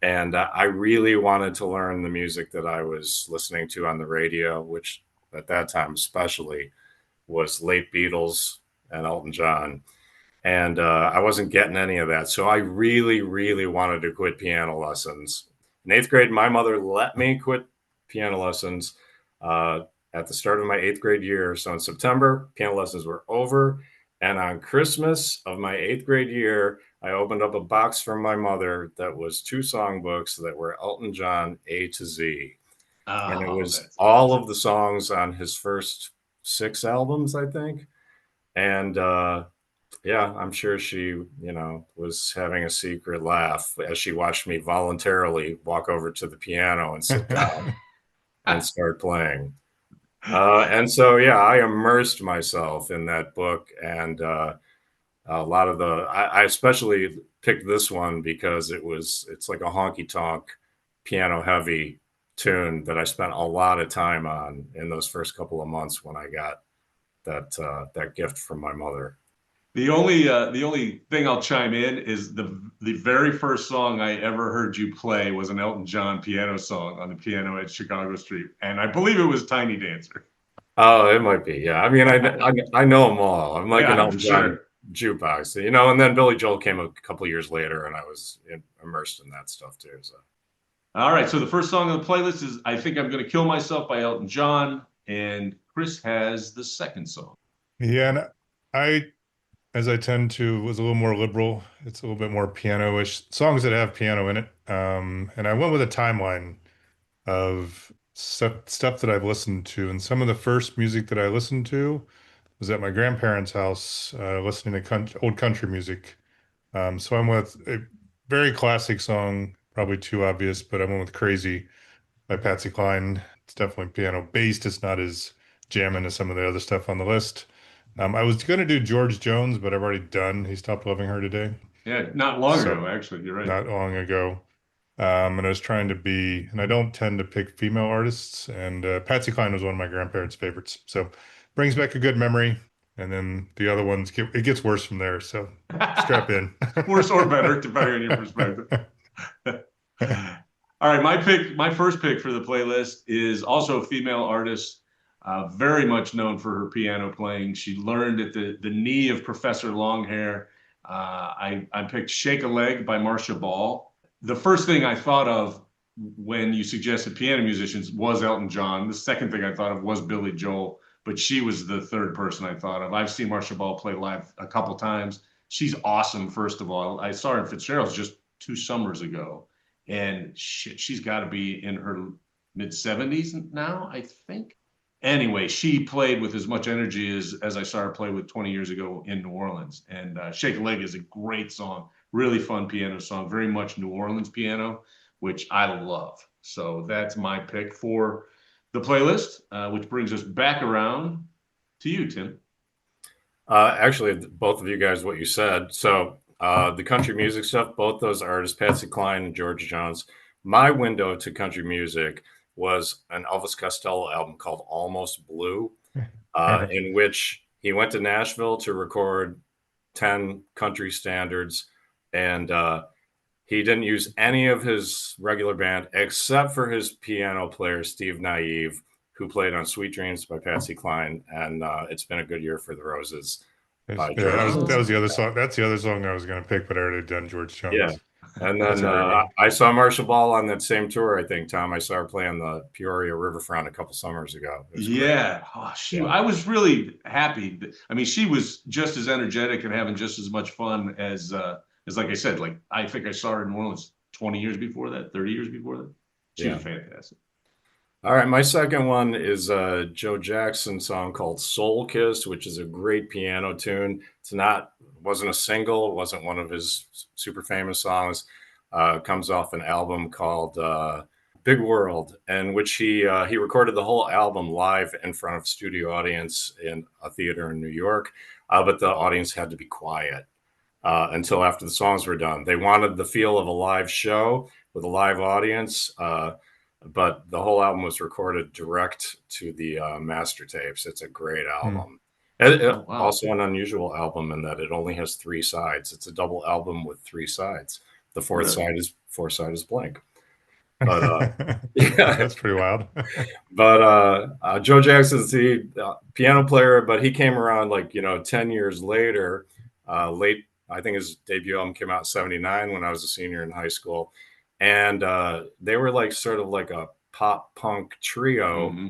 And I really wanted to learn the music that I was listening to on the radio, which at that time especially was late Beatles and Elton John. And I wasn't getting any of that. So I really, really wanted to quit piano lessons. In eighth grade, my mother let me quit piano lessons at the start of my eighth grade year. So in September, piano lessons were over. And on Christmas of my eighth grade year, I opened up a box from my mother that was 2 songbooks that were Elton John A to Z. And it was all of the songs on his first 6 albums, I think. And yeah, I'm sure she, was having a secret laugh as she watched me voluntarily walk over to the piano and sit down and start playing. And so, yeah, I immersed myself in that book. And a lot of I especially picked this one because it's like a honky tonk piano heavy tune that I spent a lot of time on in those first couple of months when I got that gift from my mother. The only thing I'll chime in is the very first song I ever heard you play was an Elton John piano song on the piano at Chicago Street, and I believe it was Tiny Dancer. Oh, it might be. Yeah, I mean, I know them all. I'm like an Elton John jukebox, and then Billy Joel came a couple of years later, and I was immersed in that stuff too. So, all right. So the first song on the playlist is "I Think I'm Gonna Kill Myself" by Elton John, and Chris has the second song. Yeah, and as I tend to, was a little more liberal. It's a little bit more piano-ish songs that have piano in it. And I went with a timeline of stuff that I've listened to. And some of the first music that I listened to was at my grandparents' house, listening to old country music. So I'm with a very classic song, probably too obvious, but I went with "Crazy" by Patsy Cline. It's definitely piano based. It's not as jamming as some of the other stuff on the list. I was going to do George Jones, but I've already done He Stopped Loving Her Today. Yeah, not long ago, actually. You're right. Not long ago. And I was trying to and I don't tend to pick female artists, and Patsy Cline was one of my grandparents' favorites. So brings back a good memory. And then the other ones, it gets worse from there. So strap in. Worse or better, depending on your perspective. All right, my first pick for the playlist is also a female artist. Very much known for her piano playing. She learned at the knee of Professor Longhair. I picked "Shake a Leg" by Marcia Ball. The first thing I thought of when you suggested piano musicians was Elton John. The second thing I thought of was Billy Joel, but she was the third person I thought of. I've seen Marcia Ball play live a couple times. She's awesome, first of all. I saw her in Fitzgerald's just 2 summers ago, and she's got to be in her mid-70s now, I think. Anyway, she played with as much energy as I saw her play with 20 years ago in New Orleans. And "Shake a Leg" is a great song, really fun piano song, very much New Orleans piano, which I love. So that's my pick for the playlist, which brings us back around to you, Tim. Actually, both of you guys, what you said. So The country music stuff, both those artists, Patsy Cline and George Jones. My window to country music was an Elvis Costello album called Almost Blue, in which he went to Nashville to record 10 country standards. And he didn't use any of his regular band except for his piano player, Steve Naive, who played on Sweet Dreams by Patsy Cline. And It's Been a Good Year for the Roses by Yeah, George that was Jones. the other song. That's the other song I was going to pick, but I already done George Yeah. Jones. And That's then a great one. I saw Marcia Ball on that same tour, I think, Tom. I saw her play on the Peoria Riverfront a couple summers ago. It was great. Yeah. Oh, Yeah. I was really happy. I mean, she was just as energetic and having just as much fun as like I said, like I think I saw her in New Orleans 20 years before that, 30 years before that. She was fantastic. All right, my second one is a Joe Jackson song called Soul Kiss, which is a great piano tune. Wasn't a single, wasn't one of his super famous songs. Comes off an album called Big World, in which he recorded the whole album live in front of a studio audience in a theater in New York, but the audience had to be quiet until after the songs were done. They wanted the feel of a live show with a live audience. But the whole album was recorded direct to the master tapes. It's a great album. Oh, wow. Also an unusual album in that it only has 3 sides. It's a double album with 3 sides. The fourth side is blank. But yeah, That's pretty wild. but Joe Jackson's the piano player, but he came around 10 years later. I think his debut album came out in '79 when I was a senior in high school. And they were sort of like a pop punk trio. Mm-hmm.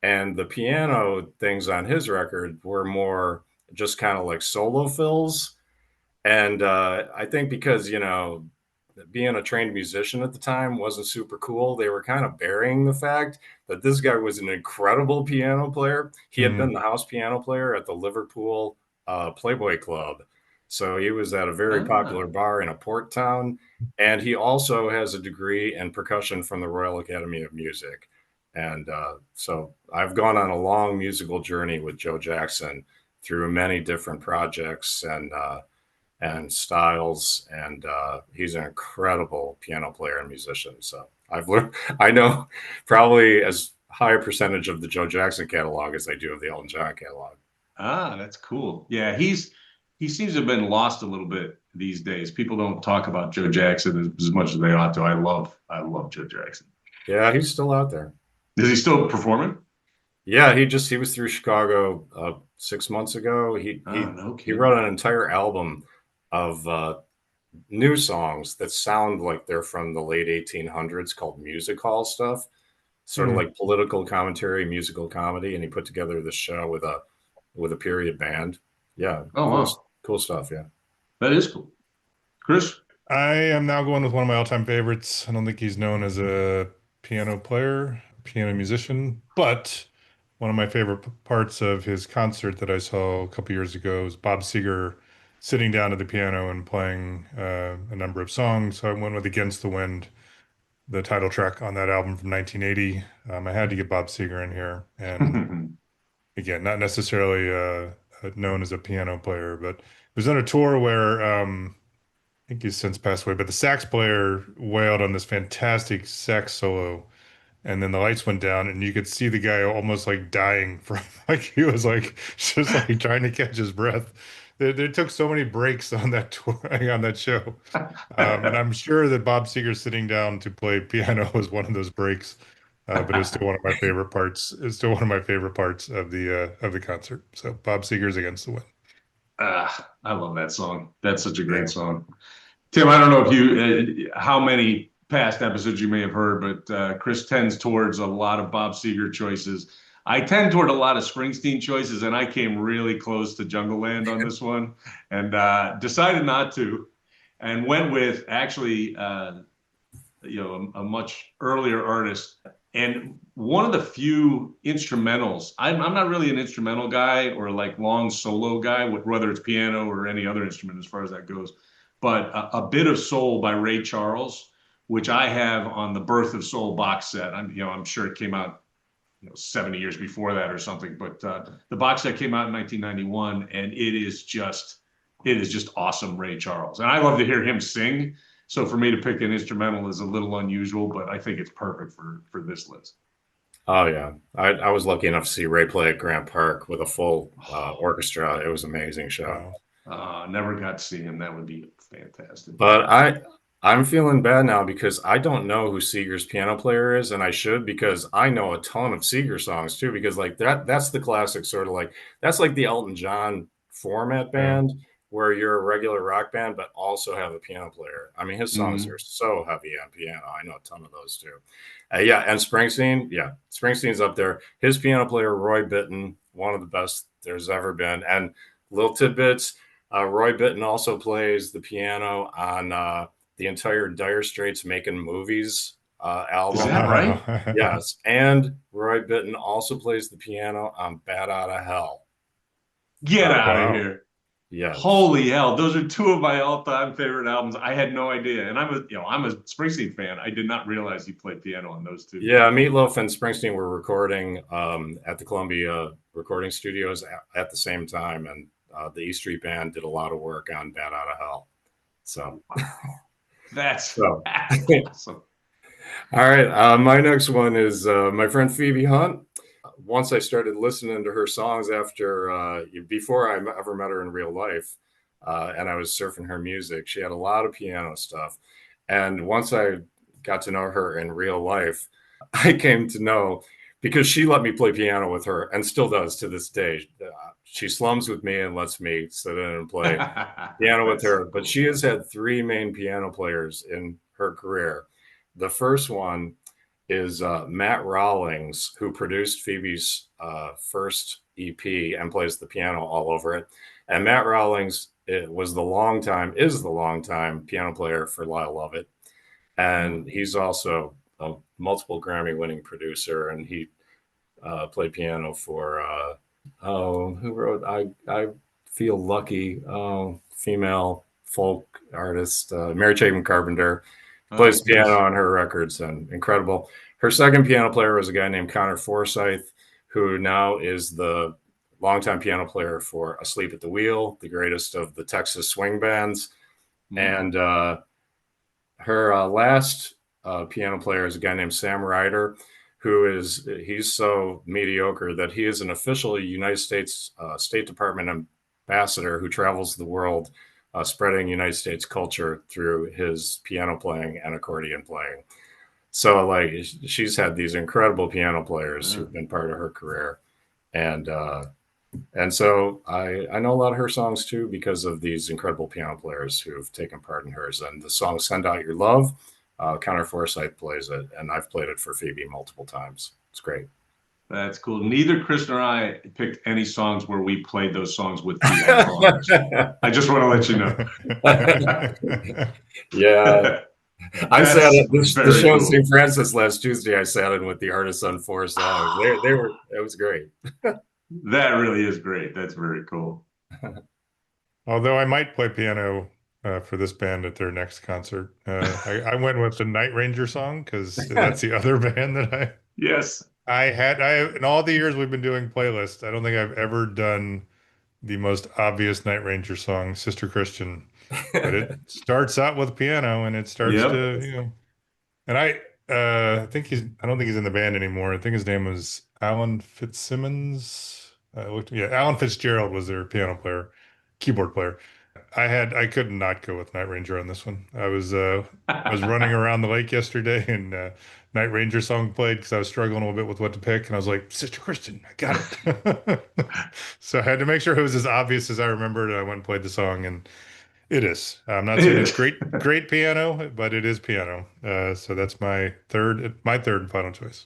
And the piano things on his record were more just kind of like solo fills. And I think because, being a trained musician at the time wasn't super cool, they were kind of burying the fact that this guy was an incredible piano player. He had been the house piano player at the Liverpool Playboy Club. So he was at a very popular bar in a port town. And he also has a degree in percussion from the Royal Academy of Music. And so I've gone on a long musical journey with Joe Jackson through many different projects and styles. And he's an incredible piano player and musician. So I know probably as high a percentage of the Joe Jackson catalog as I do of the Elton John catalog. Ah, that's cool. Yeah, he seems to have been lost a little bit these days. People don't talk about Joe Jackson as much as they ought to. I love Joe Jackson. Yeah, he's still out there. Is he still performing? Yeah, he was through Chicago 6 months ago. He wrote an entire album of new songs that sound like they're from the late 1800s called music hall stuff, sort of like political commentary, musical comedy, and he put together this show with a period band. Yeah. Oh, wow. Cool stuff. Yeah. That is cool. Chris? I am now going with one of my all-time favorites. I don't think he's known as a piano player, piano musician, but one of my favorite parts of his concert that I saw a couple years ago was Bob Seger sitting down at the piano and playing a number of songs. So I went with Against the Wind, the title track on that album from 1980. I had to get Bob Seger in here. And again, not necessarily known as a piano player, but it was on a tour where I think he's since passed away, but the sax player wailed on this fantastic sax solo, and then the lights went down, and you could see the guy almost like dying from he was like just like trying to catch his breath. They took so many breaks on that tour, on that show, and I'm sure that Bob Seger sitting down to play piano was one of those breaks. But it's still one of my favorite parts. It's still one of my favorite parts of the concert. So Bob Seger's Against the Wind. I love that song. That's such a great song. Tim, I don't know if you how many past episodes you may have heard, but Chris tends towards a lot of Bob Seger choices. I tend toward a lot of Springsteen choices, and I came really close to Jungle Land on this one, and decided not to, and went with actually a much earlier artist. And one of the few instrumentals, I'm not really an instrumental guy or like long solo guy, whether it's piano or any other instrument as far as that goes. But a Bit of Soul by Ray Charles, which I have on the Birth of Soul box set. I'm sure it came out 70 years before that or something. But the box set came out in 1991, and it is just it is just awesome Ray Charles. And I love to hear him sing. So for me to pick an instrumental is a little unusual, but I think it's perfect for this list. Oh yeah, I was lucky enough to see Ray play at Grant Park with a full orchestra. It was an amazing show. Wow. Never got to see him. That would be fantastic. But I'm feeling bad now because I don't know who Seeger's piano player is, and I should because I know a ton of Seeger songs too. Because like that's the classic sort of like that's like the Elton John format Yeah. band where you're a regular rock band but also have a piano player. I mean, his songs are so heavy on piano. I know a ton of those too. Yeah, and Springsteen, yeah, Springsteen's up there. His piano player, Roy Bittan, one of the best there's ever been. And little tidbits, Roy Bittan also plays the piano on the entire Dire Straits Making Movies Is album. that right? Yes, and Roy Bittan also plays the piano on Bat Out of Hell. Get out of Wow. here. Yes. Holy hell. Those are two of my all-time favorite albums. I had no idea. And I'm a Springsteen fan. I did not realize he played piano on those two. Yeah, Meatloaf and Springsteen were recording at the Columbia recording studios at the same time, and the E Street Band did a lot of work on Bat Out of Hell. So That's awesome. All right, my next one is my friend Phoebe Hunt. Once I started listening to her songs before I ever met her in real life, and I was surfing her music, she had a lot of piano stuff. And once I got to know her in real life, I came to know because she let me play piano with her and still does to this day. She slums with me and lets me sit in and play piano with her. So But cool. she has had three main piano players in her career. The first one is Matt Rawlings, who produced Phoebe's first EP and plays the piano all over it. And Matt Rawlings is the longtime piano player for Lyle Lovett. And he's also a multiple Grammy winning producer. And he played piano for, who wrote I Feel Lucky, female folk artist, Mary Chapin Carpenter. Plays piano Nice. on her records and incredible. Her second piano player was a guy named Connor Forsyth, who now is the longtime piano player for Asleep at the Wheel, the greatest of the Texas swing bands. And her last piano player is a guy named Sam Ryder, he's so mediocre that he is an official United States State Department ambassador who travels the world spreading United States culture through his piano playing and accordion playing. So like she's had these incredible piano players who've been part of her career. And so I know a lot of her songs too because of these incredible piano players who've taken part in hers. And the song "Send Out Your Love," Connor Forsyth plays it, and I've played it for Phoebe multiple times. It's great. That's cool. Neither Chris nor I picked any songs where we played those songs with the I just want to let you know. Yeah. I sat at the show in cool. St. Francis last Tuesday. I sat in with the artists on 4 songs. It was great. That really is great. That's very cool. Although I might play piano for this band at their next concert. I went with the Night Ranger song because that's the other band that Yes. in all the years we've been doing playlists, I don't think I've ever done the most obvious Night Ranger song, Sister Christian. But it starts out with piano and it starts to, and I don't think he's in the band anymore. I think his name was Alan Fitzsimmons. Alan Fitzgerald was their piano player, keyboard player. I could not go with Night Ranger on this one. I was running around the lake yesterday and Night Ranger song played because I was struggling a little bit with what to pick, and I was like, Sister Christian, I got it. So I had to make sure it was as obvious as I remembered. I went and played the song, and it is. I'm not saying it's great piano, but it is piano. So that's my third and final choice.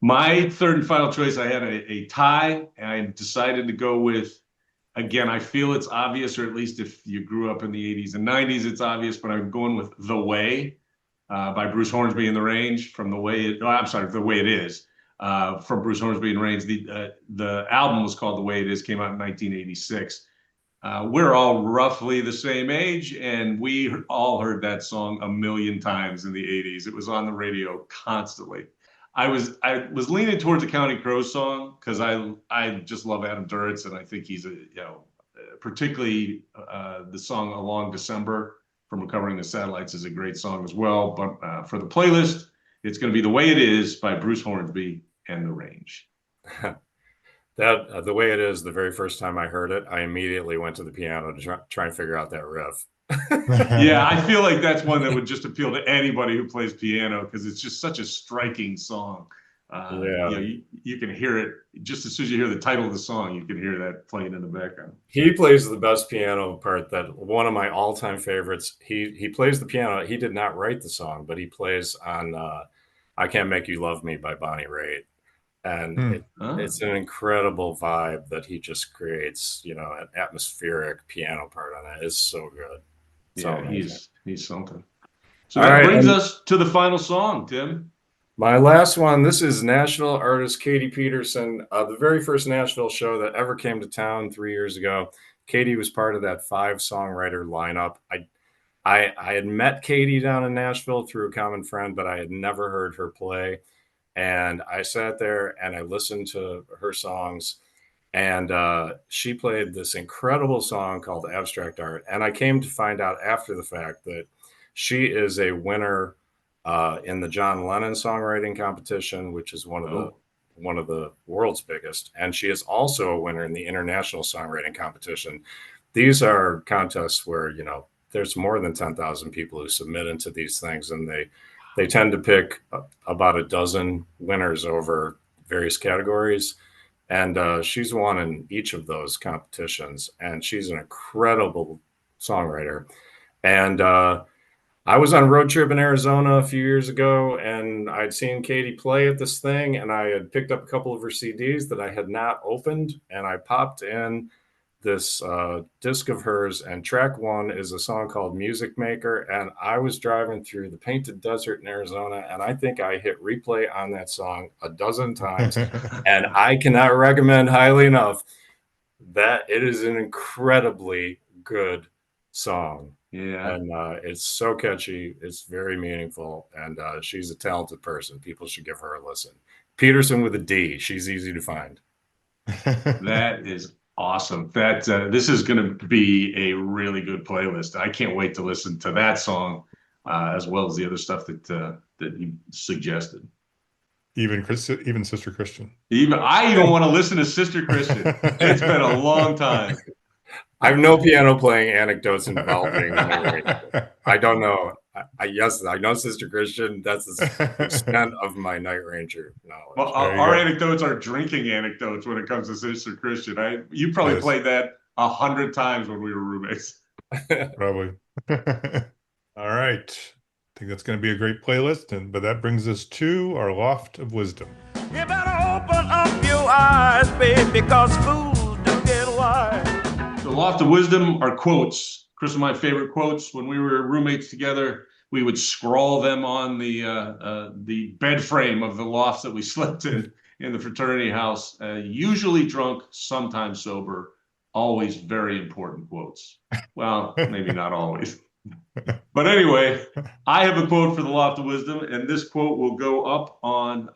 My third and final choice, I had a tie, and I decided to go with, again, I feel it's obvious, or at least if you grew up in the 80s and 90s, it's obvious, but I'm going with The Way by Bruce Hornsby and the Range from The Way It Is from Bruce Hornsby and Range. The album was called The Way It Is, came out in 1986. We're all roughly the same age, and we all heard that song a million times in the 80s. It was on the radio constantly. I was leaning towards the County Crows song because I just love Adam Duritz, and I think he's particularly the song Along December from Recovering the Satellites is a great song as well. But for the playlist, it's going to be The Way It Is by Bruce Hornsby and The Range. That The Way It Is, the very first time I heard it, I immediately went to the piano to try and figure out that riff. Yeah, I feel like that's one that would just appeal to anybody who plays piano because it's just such a striking song. You can hear it just as soon as you hear the title of the song, you can hear that playing in the background. He plays the best piano part. That one of my all-time favorites. He plays the piano. He did not write the song, but he plays on "I Can't Make You Love Me" by Bonnie Raitt, and it's an incredible vibe that he just creates. An atmospheric piano part on it is so good. Yeah, he's something. So that brings us to the final song, Tim. My last one, this is Nashville artist Katie Peterson, the very first Nashville show that ever came to town 3 years ago. Katie was part of that 5-songwriter lineup. I had met Katie down in Nashville through a common friend, but I had never heard her play. And I sat there and I listened to her songs, and she played this incredible song called Abstract Art. And I came to find out after the fact that she is a winner in the John Lennon songwriting competition, which is one of the world's biggest, and she is also a winner in the international songwriting competition. These are contests where there's more than 10,000 people who submit into these things, and they tend to pick about a dozen winners over various categories, and she's won in each of those competitions, and she's an incredible songwriter. And I was on a road trip in Arizona a few years ago, and I'd seen Katie play at this thing, and I had picked up a couple of her CDs that I had not opened, and I popped in this disc of hers, and track 1 is a song called Music Maker, and I was driving through the Painted Desert in Arizona, and I think I hit replay on that song a dozen times, and I cannot recommend highly enough that it is an incredibly good song. Yeah. And it's so catchy. It's very meaningful. And she's a talented person. People should give her a listen. Peterson with a D. She's easy to find. That is awesome. This is going to be a really good playlist. I can't wait to listen to that song as well as the other stuff that you suggested. Even Sister Christian. I even want to listen to Sister Christian. It's been a long time. I have no piano playing anecdotes involving I don't know. I know Sister Christian. That's the extent of my Night Ranger knowledge. Well, our anecdotes are drinking anecdotes when it comes to Sister Christian. You probably played that 100 times when we were roommates. Probably. All right. I think that's going to be a great playlist. But that brings us to our Loft of Wisdom. You better open up your eyes, babe, because fools do get wise. The Loft of Wisdom are quotes. Chris and my favorite quotes. When we were roommates together, we would scrawl them on the bed frame of the lofts that we slept in the fraternity house. Usually drunk, sometimes sober. Always very important quotes. Well, maybe not always. But anyway, I have a quote for the Loft of Wisdom, and this quote will go up on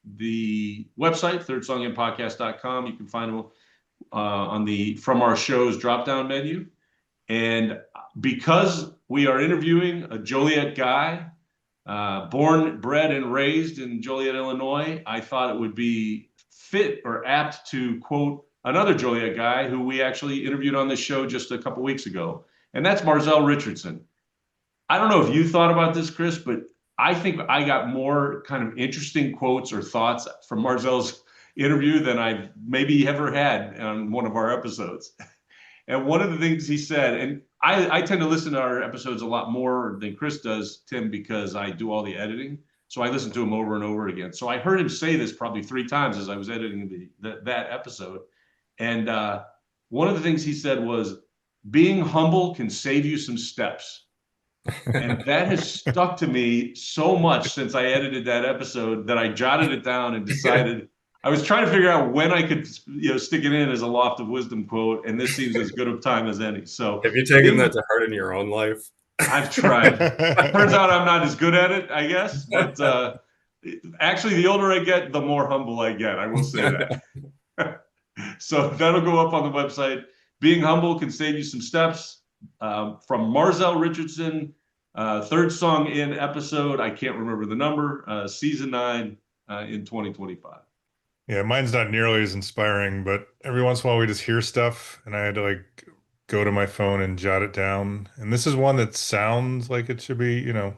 the website, thirdsonginpodcast.com. You can find them on the From Our Shows drop-down menu. And because we are interviewing a Joliet guy, born, bred, and raised in Joliet, Illinois, I thought it would be fit or apt to quote another Joliet guy who we actually interviewed on this show just a couple weeks ago, and that's Marzell Richardson. I don't know if you thought about this, Chris, but I think I got more kind of interesting quotes or thoughts from Marzell's interview than I've maybe ever had on one of our episodes. And one of the things he said, and I tend to listen to our episodes a lot more than Chris does, Tim, because I do all the editing. So I listen to him over and over again. So I heard him say this probably 3 times as I was editing that episode. And one of the things he said was, being humble can save you some steps. And that has stuck to me so much since I edited that episode that I jotted it down and decided I was trying to figure out when I could, stick it in as a Loft of Wisdom quote, and this seems as good of time as any. So, have you taken that to heart in your own life? I've tried. Turns out I'm not as good at it, I guess. But actually, the older I get, the more humble I get. I will say that. So that'll go up on the website. Being humble can save you some steps. From Marzell Richardson, third song in episode, I can't remember the number, season 9 in 2025. Yeah, mine's not nearly as inspiring, but every once in a while we just hear stuff and I had to like go to my phone and jot it down. And this is one that sounds like it should be, a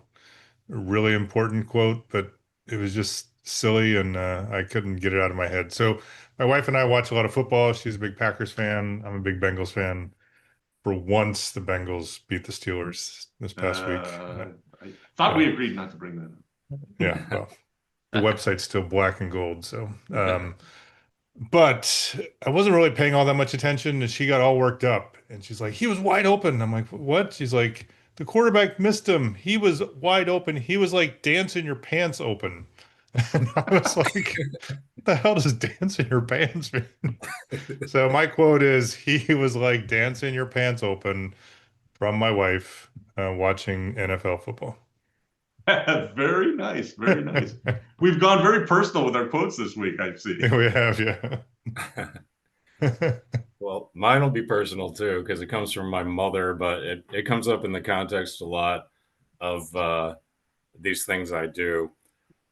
really important quote, but it was just silly and I couldn't get it out of my head. So my wife and I watch a lot of football. She's a big Packers fan. I'm a big Bengals fan. For once, the Bengals beat the Steelers this past week. I thought we agreed not to bring that up. Yeah, well, the website's still black and gold. So, but I wasn't really paying all that much attention. And she got all worked up and she's like, he was wide open. I'm like, what? She's like, the quarterback missed him. He was wide open. He was like dancing your pants open. And I was like, what the hell does dancing your pants mean? So my quote is, he was like dancing your pants open from my wife watching NFL football. Very nice. Very nice. We've gone very personal with our quotes this week, I see. We have, yeah. Well, mine will be personal too, because it comes from my mother, but it comes up in the context a lot of these things I do.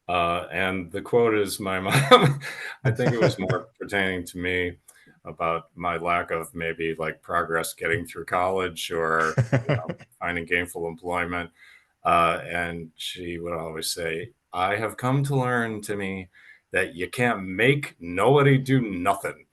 And the quote is my mom. I think it was more pertaining to me about my lack of maybe like progress getting through college or finding gainful employment. And she would always say, I have come to learn, Timmy, that you can't make nobody do nothing.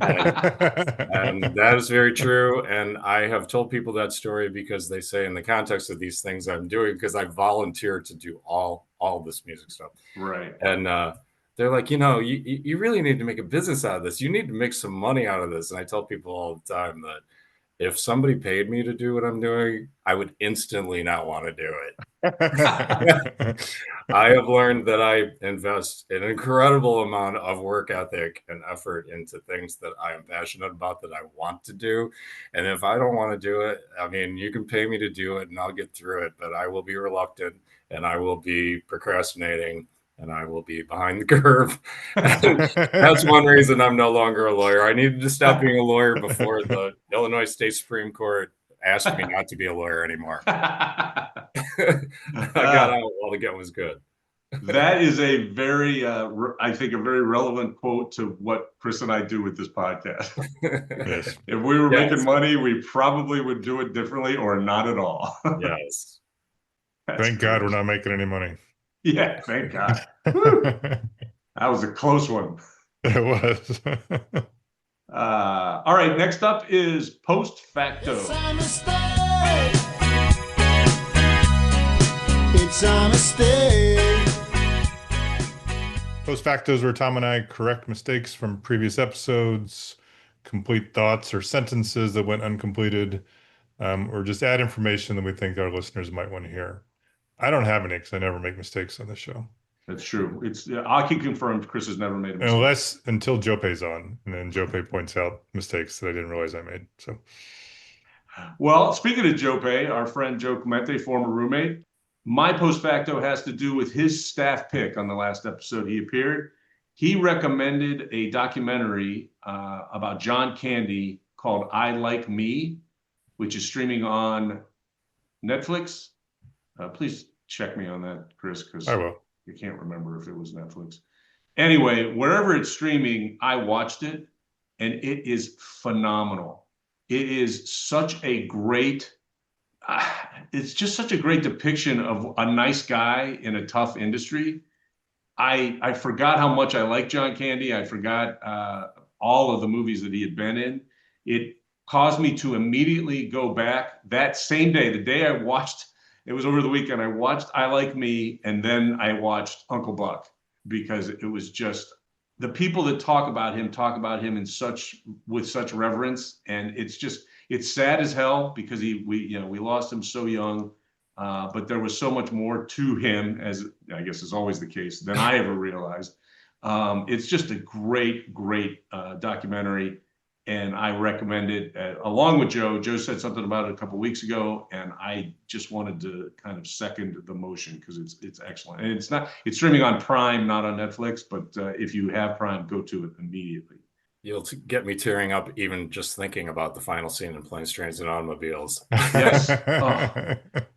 And that is very true. And I have told people that story because they say in the context of these things I'm doing, because I volunteer to do all this music stuff. Right. And they're like, you really need to make a business out of this. You need to make some money out of this. And I tell people all the time that if somebody paid me to do what I'm doing, I would instantly not want to do it. I have learned that I invest an incredible amount of work ethic and effort into things that I am passionate about, that I want to do. And if I don't want to do it, I mean, you can pay me to do it and I'll get through it, but I will be reluctant and I will be procrastinating and I will be behind the curve. That's one reason I'm no longer a lawyer. I needed to stop being a lawyer before the Illinois State Supreme Court asked me not to be a lawyer anymore. I got out while the getting was good. That is a very, I think, a very relevant quote to what Chris and I do with this podcast. Yes. If we were making money, we probably would do it differently or not at all. Yes. Thank God we're not making any money. Yeah, thank God. That was a close one. It was. All right, next up is Post Facto. It's a mistake. It's a mistake. Post factos where Tom and I correct mistakes from previous episodes, complete thoughts or sentences that went uncompleted, or just add information that we think our listeners might want to hear. I don't have any because I never make mistakes on this show. That's true. I can confirm Chris has never made a mistake. Until Jope's on, and then Jope points out mistakes that I didn't realize I made. So, well, speaking of Jope, our friend Joe Clemente, former roommate, my post facto has to do with his staff pick on the last episode he appeared. He recommended a documentary about John Candy called I Like Me, which is streaming on Netflix. Please check me on that, Chris, because I will. I can't remember if it was Netflix. Anyway, wherever it's streaming, I watched it, and it is phenomenal. It is such a great, it's just such a great depiction of a nice guy in a tough industry. I forgot how much I like John Candy. I forgot all of the movies that he had been in. It caused me to immediately go back that same day, the day I watched. It was over the weekend. I watched I Like Me, and then I watched Uncle Buck, because it was just the people that talk about him with such reverence, and it's sad as hell because we lost him so young, but there was so much more to him, as I guess is always the case, than I ever realized. It's just a great documentary. And I recommend it along with Joe. Joe said something about it a couple of weeks ago, and I just wanted to kind of second the motion because it's excellent. And it's streaming on Prime, not on Netflix. But if you have Prime, go to it immediately. You'll get me tearing up even just thinking about the final scene in Planes, Trains, and Automobiles. Yes. Oh.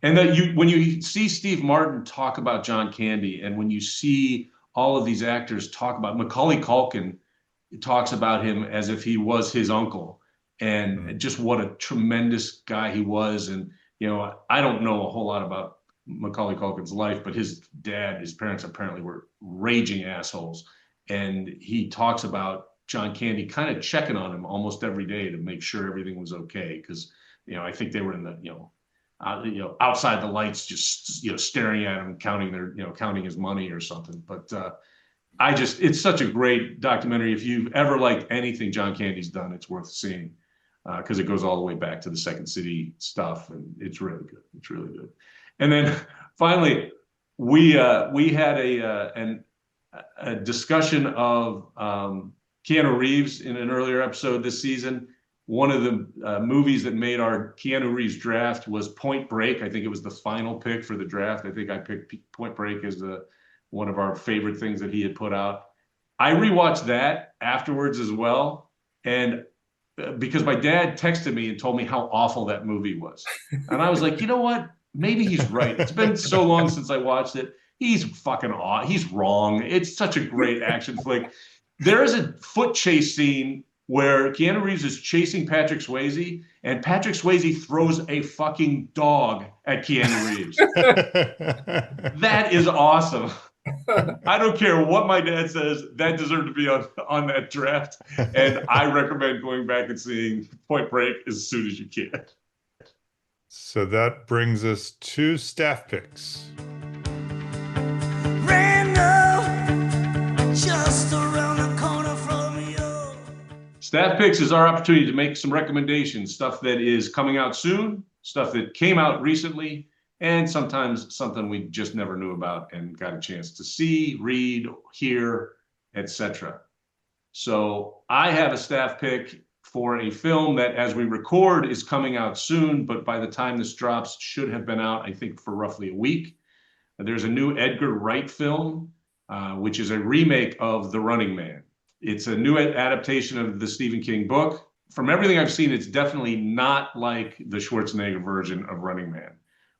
And that when you see Steve Martin talk about John Candy, and when you see all of these actors talk about Macaulay Culkin talks about him as if he was his uncle, and just what a tremendous guy he was. And I don't know a whole lot about Macaulay Culkin's life, but his parents apparently were raging assholes, and he talks about John Candy kind of checking on him almost every day to make sure everything was okay, because I think they were in the outside the lights, just staring at him, counting his money or something. But it's such a great documentary. If you've ever liked anything John Candy's done, it's worth seeing, because it goes all the way back to the Second City stuff, and it's really good. It's really good. And then finally, we had a discussion of Keanu Reeves in an earlier episode this season. One of the movies that made our Keanu Reeves draft was Point Break. I think it was the final pick for the draft. I think I picked Point Break as one of our favorite things that he had put out. I rewatched that afterwards as well, and because my dad texted me and told me how awful that movie was, and I was like, you know what? Maybe he's right. It's been so long since I watched it. He's fucking off. He's wrong. It's such a great action flick. There is a foot chase scene where Keanu Reeves is chasing Patrick Swayze, and Patrick Swayze throws a fucking dog at Keanu Reeves. That is awesome. I don't care what my dad says, that deserved to be on that draft. And I recommend going back and seeing Point Break as soon as you can. So that brings us to staff picks. Just around the corner from you. Staff picks is our opportunity to make some recommendations, stuff that is coming out soon, stuff that came out recently, and sometimes something we just never knew about and got a chance to see, read, hear, etc. So I have a staff pick for a film that, as we record, is coming out soon, but by the time this drops, should have been out, I think, for roughly a week. There's a new Edgar Wright film, which is a remake of The Running Man. It's a new adaptation of the Stephen King book. From everything I've seen, it's definitely not like the Schwarzenegger version of Running Man.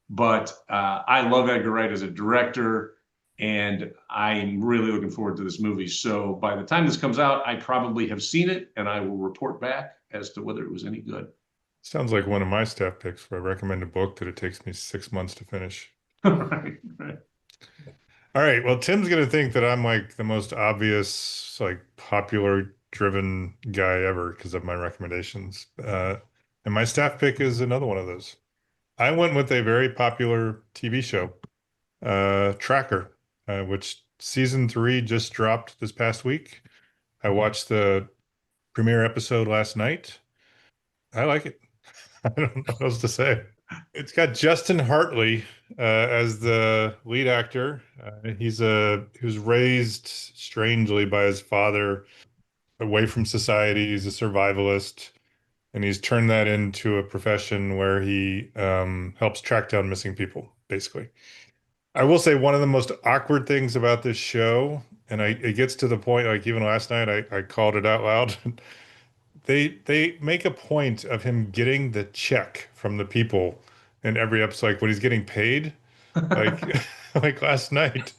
But I love Edgar Wright as a director, and I'm really looking forward to this movie. So by the time this comes out, I probably have seen it, and I will report back as to whether it was any good. Sounds like one of my staff picks where I recommend a book that it takes me 6 months to finish. Right. All right. Well, Tim's going to think that I'm like the most obvious, like popular driven guy ever because of my recommendations. And my staff pick is another one of those. I went with a very popular TV show, Tracker, which season 3 just dropped this past week. I watched the premiere episode last night. I like it. I don't know what else to say. It's got Justin Hartley as the lead actor. He was raised strangely by his father, away from society. He's a survivalist, and he's turned that into a profession where he helps track down missing people, basically. I will say one of the most awkward things about this show, and it gets to the point, like even last night, I called it out loud. They make a point of him getting the check from the people in every episode, like when he's getting paid. Like like last night,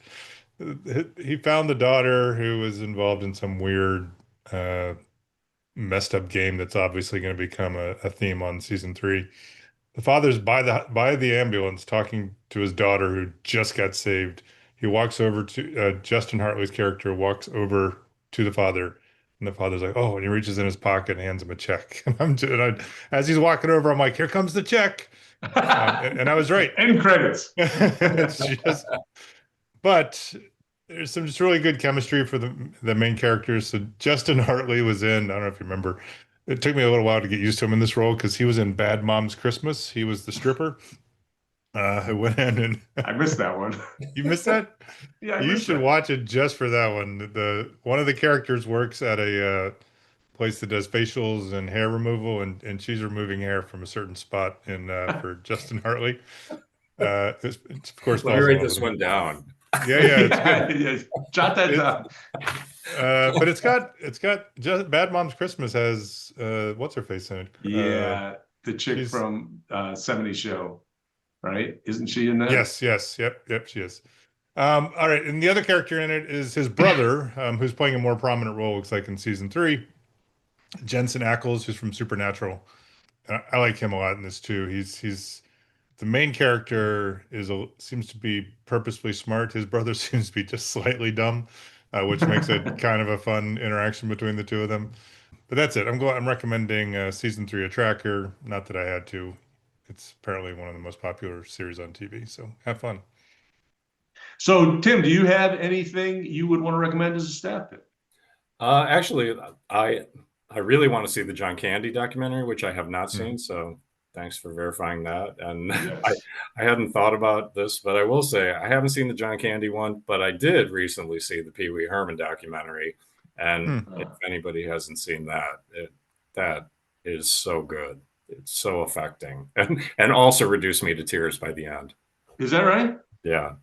he found the daughter who was involved in some weird messed up game that's obviously going to become a theme on season 3. The father's by the ambulance talking to his daughter who just got saved. He walks over to Justin Hartley's character walks over to the father. And the father's like, "Oh," and he reaches in his pocket and hands him a check. And as he's walking over, I'm like, "Here comes the check." And I was right. End credits. But there's some just really good chemistry for the main characters. So Justin Hartley was in, I don't know if you remember, it took me a little while to get used to him in this role because he was in Bad Moms Christmas. He was the stripper. I went in and I missed that one. You missed that? Yeah, you should watch it just for that one. One of the characters works at a place that does facials and hair removal, and she's removing hair from a certain spot in for Justin Hartley. It's of course. Let me write this one down. Yeah, it's good. Yeah, jot that down. But it's got just Bad Moms Christmas has what's her face in it? Yeah, the chick She's from 70s Show, right? Isn't she in that? yes, yep, she is. All right, and the other character in it is his brother, who's playing a more prominent role, looks like in season 3, Jensen Ackles, who's from Supernatural. I like him a lot in this too. He's the main character seems to be purposefully smart. His brother seems to be just slightly dumb, which makes it kind of a fun interaction between the two of them. But that's it. I'm recommending season 3 of Tracker. Not that I had to. It's apparently one of the most popular series on TV. So have fun. So, Tim, do you have anything you would want to recommend as a staff pick? Actually, I really want to see the John Candy documentary, which I have not seen. So thanks for verifying that. And Yes. I hadn't thought about this, but I will say I haven't seen the John Candy one, but I did recently see the Pee Wee Herman documentary. And if anybody hasn't seen that, that is so good. It's so affecting, and also reduced me to tears by the end. Is that right? Yeah.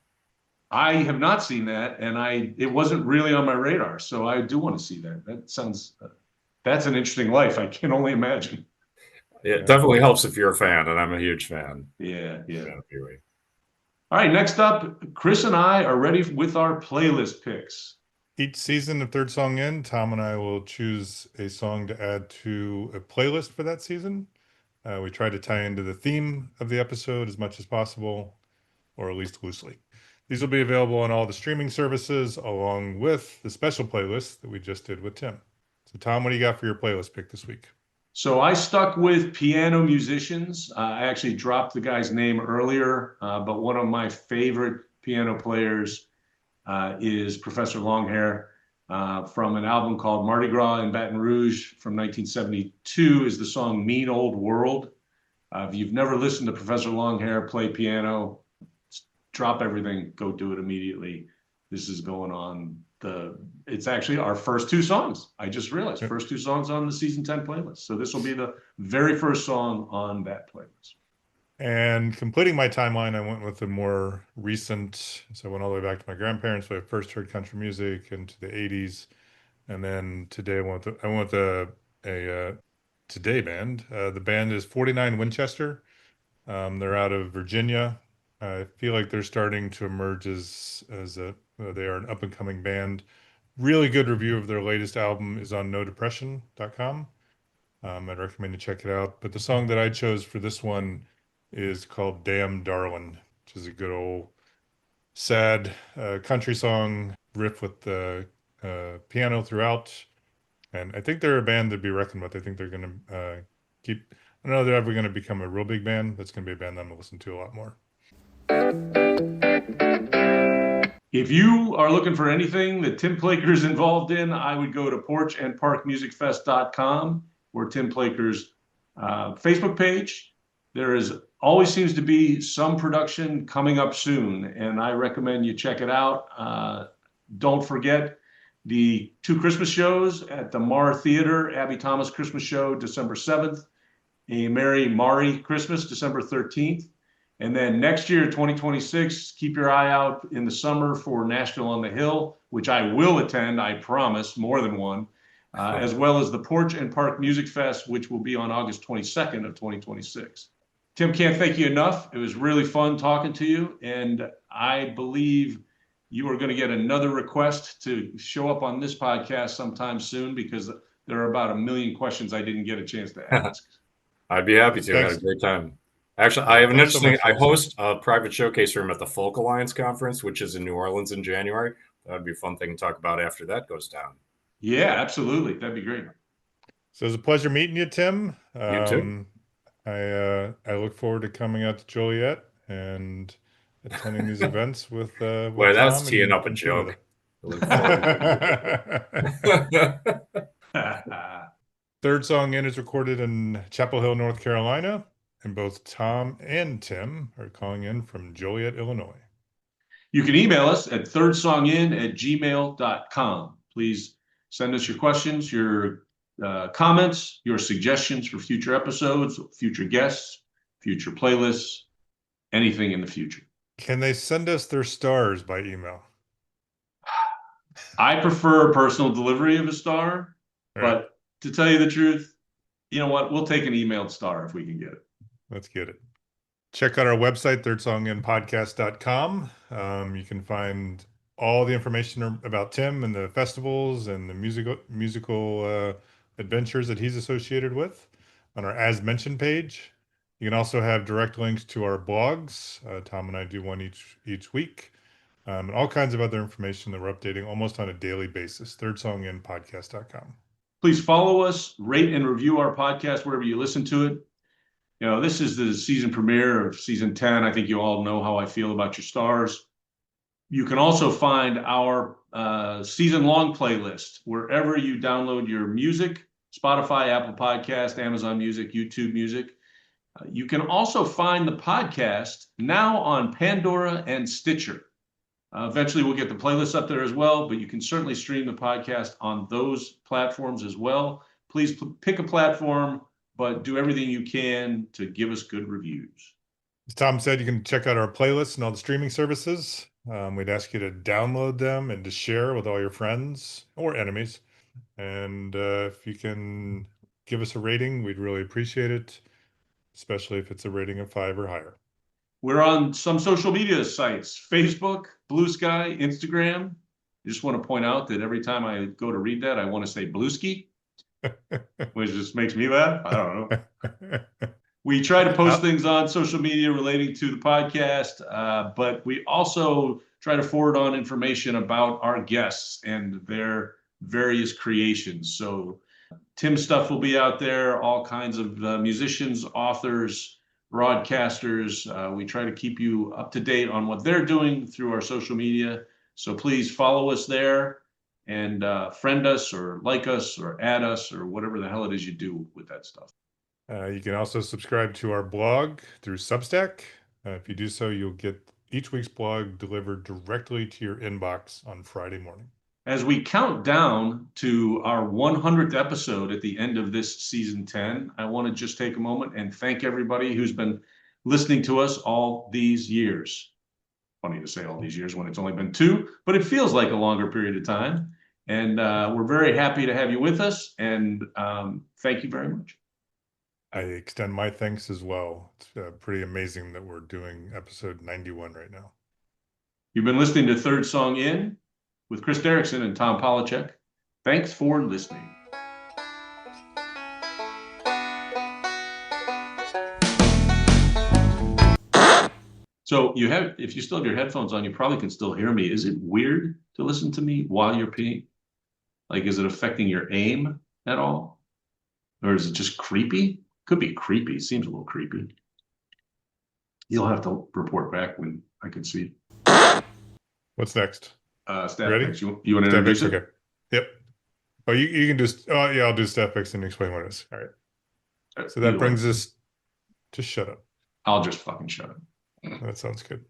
I have not seen that, and it wasn't really on my radar, so I do want to see that. That sounds, that's an interesting life. I can only imagine. It definitely helps if you're a fan, and I'm a huge fan. Yeah. Fan of Pee Wee. All right, next up, Chris and I are ready with our playlist picks. Each season of Third Song In, Tom and I will choose a song to add to a playlist for that season. We try to tie into the theme of the episode as much as possible, or at least loosely. These will be available on all the streaming services, along with the special playlist that we just did with Tim. So, Tom, what do you got for your playlist pick this week? So I stuck with piano musicians. I actually dropped the guy's name earlier, but one of my favorite piano players is Professor Longhair from an album called Mardi Gras in Baton Rouge from 1972 is the song Mean Old World. If you've never listened to Professor Longhair play piano, drop everything, go do it immediately. This is going on it's actually our first 2 songs. I just realized first 2 songs on the season 10 playlist. So this will be the very first song on that playlist. And completing my timeline, I went with the more recent. So I went all the way back to my grandparents when I first heard country music into the 80s. And then today I went with a Today band. The band is 49 Winchester. They're out of Virginia. I feel like they're starting to emerge as they are an up and coming band. Really good review of their latest album is on nodepression.com. I'd recommend you check it out. But the song that I chose for this one is called Damn Darlin', which is a good old sad country song, riff with the piano throughout. And I think they're a band to be reckoned with. I think they're going to I don't know if they're ever going to become a real big band. That's going to be a band I'm going to listen to a lot more. If you are looking for anything that Tim Placher is involved in, I would go to porchandparkmusicfest.com or Tim Placher's Facebook page. There always seems to be some production coming up soon, and I recommend you check it out. Don't forget the 2 Christmas shows at the Mar Theater, Abby Thomas Christmas Show, December 7th, a Merry Mari Christmas, December 13th. And then next year, 2026, keep your eye out in the summer for Nashville on the Hill, which I will attend, I promise, more than one, as well as the Porch and Park Music Fest, which will be on August 22nd of 2026. Tim, can't thank you enough. It was really fun talking to you, and I believe you are going to get another request to show up on this podcast sometime soon because there are about 1 million questions I didn't get a chance to ask. I'd be happy to. I had a great time. Actually, I have an interesting. I host a private showcase room at the Folk Alliance Conference, which is in New Orleans in January. That'd be a fun thing to talk about after that goes down. Yeah, absolutely. That'd be great. So it was a pleasure meeting you, Tim. You too. I look forward to coming out to Joliet and attending these events with Well, that's Tom teeing up a joke. Third Song In is recorded in Chapel Hill, North Carolina, and both Tom and Tim are calling in from Joliet, Illinois. You can email us at thirdSongIn@gmail.com. Please send us your questions, your comments, your suggestions for future episodes, future guests, future playlists, anything in the future. Can they send us their stars by email? I prefer personal delivery of a star, All right, but to tell you the truth, you know what? We'll take an emailed star if we can get it. let's get it. Check out our website, thirdsonginpodcast.com. You can find all the information about Tim and the festivals and the musical adventures that he's associated with on our As Mentioned page. You can also have direct links to our blogs. Tom and I do one each week, and all kinds of other information that we're updating almost on a daily basis. Thirdsonginpodcast.com. Please follow us, rate and review our podcast wherever you listen to it. You know, this is the season premiere of season 10. I think you all know how I feel about your stars. You can also find our season-long playlist wherever you download your music, Spotify, Apple Podcast, Amazon Music, YouTube Music. You can also find the podcast now on Pandora and Stitcher. Eventually, we'll get the playlist up there as well, but you can certainly stream the podcast on those platforms as well. Please pick a platform, but do everything you can to give us good reviews. As Tom said, you can check out our playlists and all the streaming services. We'd ask you to download them and to share with all your friends or enemies. And if you can give us a rating, we'd really appreciate it, especially if it's a rating of 5 or higher. We're on some social media sites, Facebook, Blue Sky, Instagram. I just want to point out that every time I go to read that, I want to say Blueski, which just makes me laugh. I don't know. We try to post things on social media relating to the podcast, but we also try to forward on information about our guests and their various creations. So Tim's stuff will be out there, all kinds of musicians, authors, broadcasters. We try to keep you up to date on what they're doing through our social media. So please follow us there and friend us or like us or add us or whatever the hell it is you do with that stuff. You can also subscribe to our blog through Substack. If you do so, you'll get each week's blog delivered directly to your inbox on Friday morning. As we count down to our 100th episode at the end of this season 10, I want to just take a moment and thank everybody who's been listening to us all these years. Funny to say all these years when it's only been 2, but it feels like a longer period of time. And we're very happy to have you with us. And thank you very much. I extend my thanks as well. It's pretty amazing that we're doing episode 91 right now. You've been listening to Third Song In with Chris Derrickson and Tom Polachek. Thanks for listening. So if you still have your headphones on, you probably can still hear me. Is it weird to listen to me while you're peeing? Like, is it affecting your aim at all? Or is it just creepy? Could be creepy. Seems a little creepy. You'll have to report back when I can see. What's next? Staff Ready? picks. You want to Step introduce X, it? okay. Yep. Oh, you can do. Oh, yeah, I'll do Step X and explain what it is. All right. So that Either way. brings us to shut up. I'll just fucking shut up. That sounds good.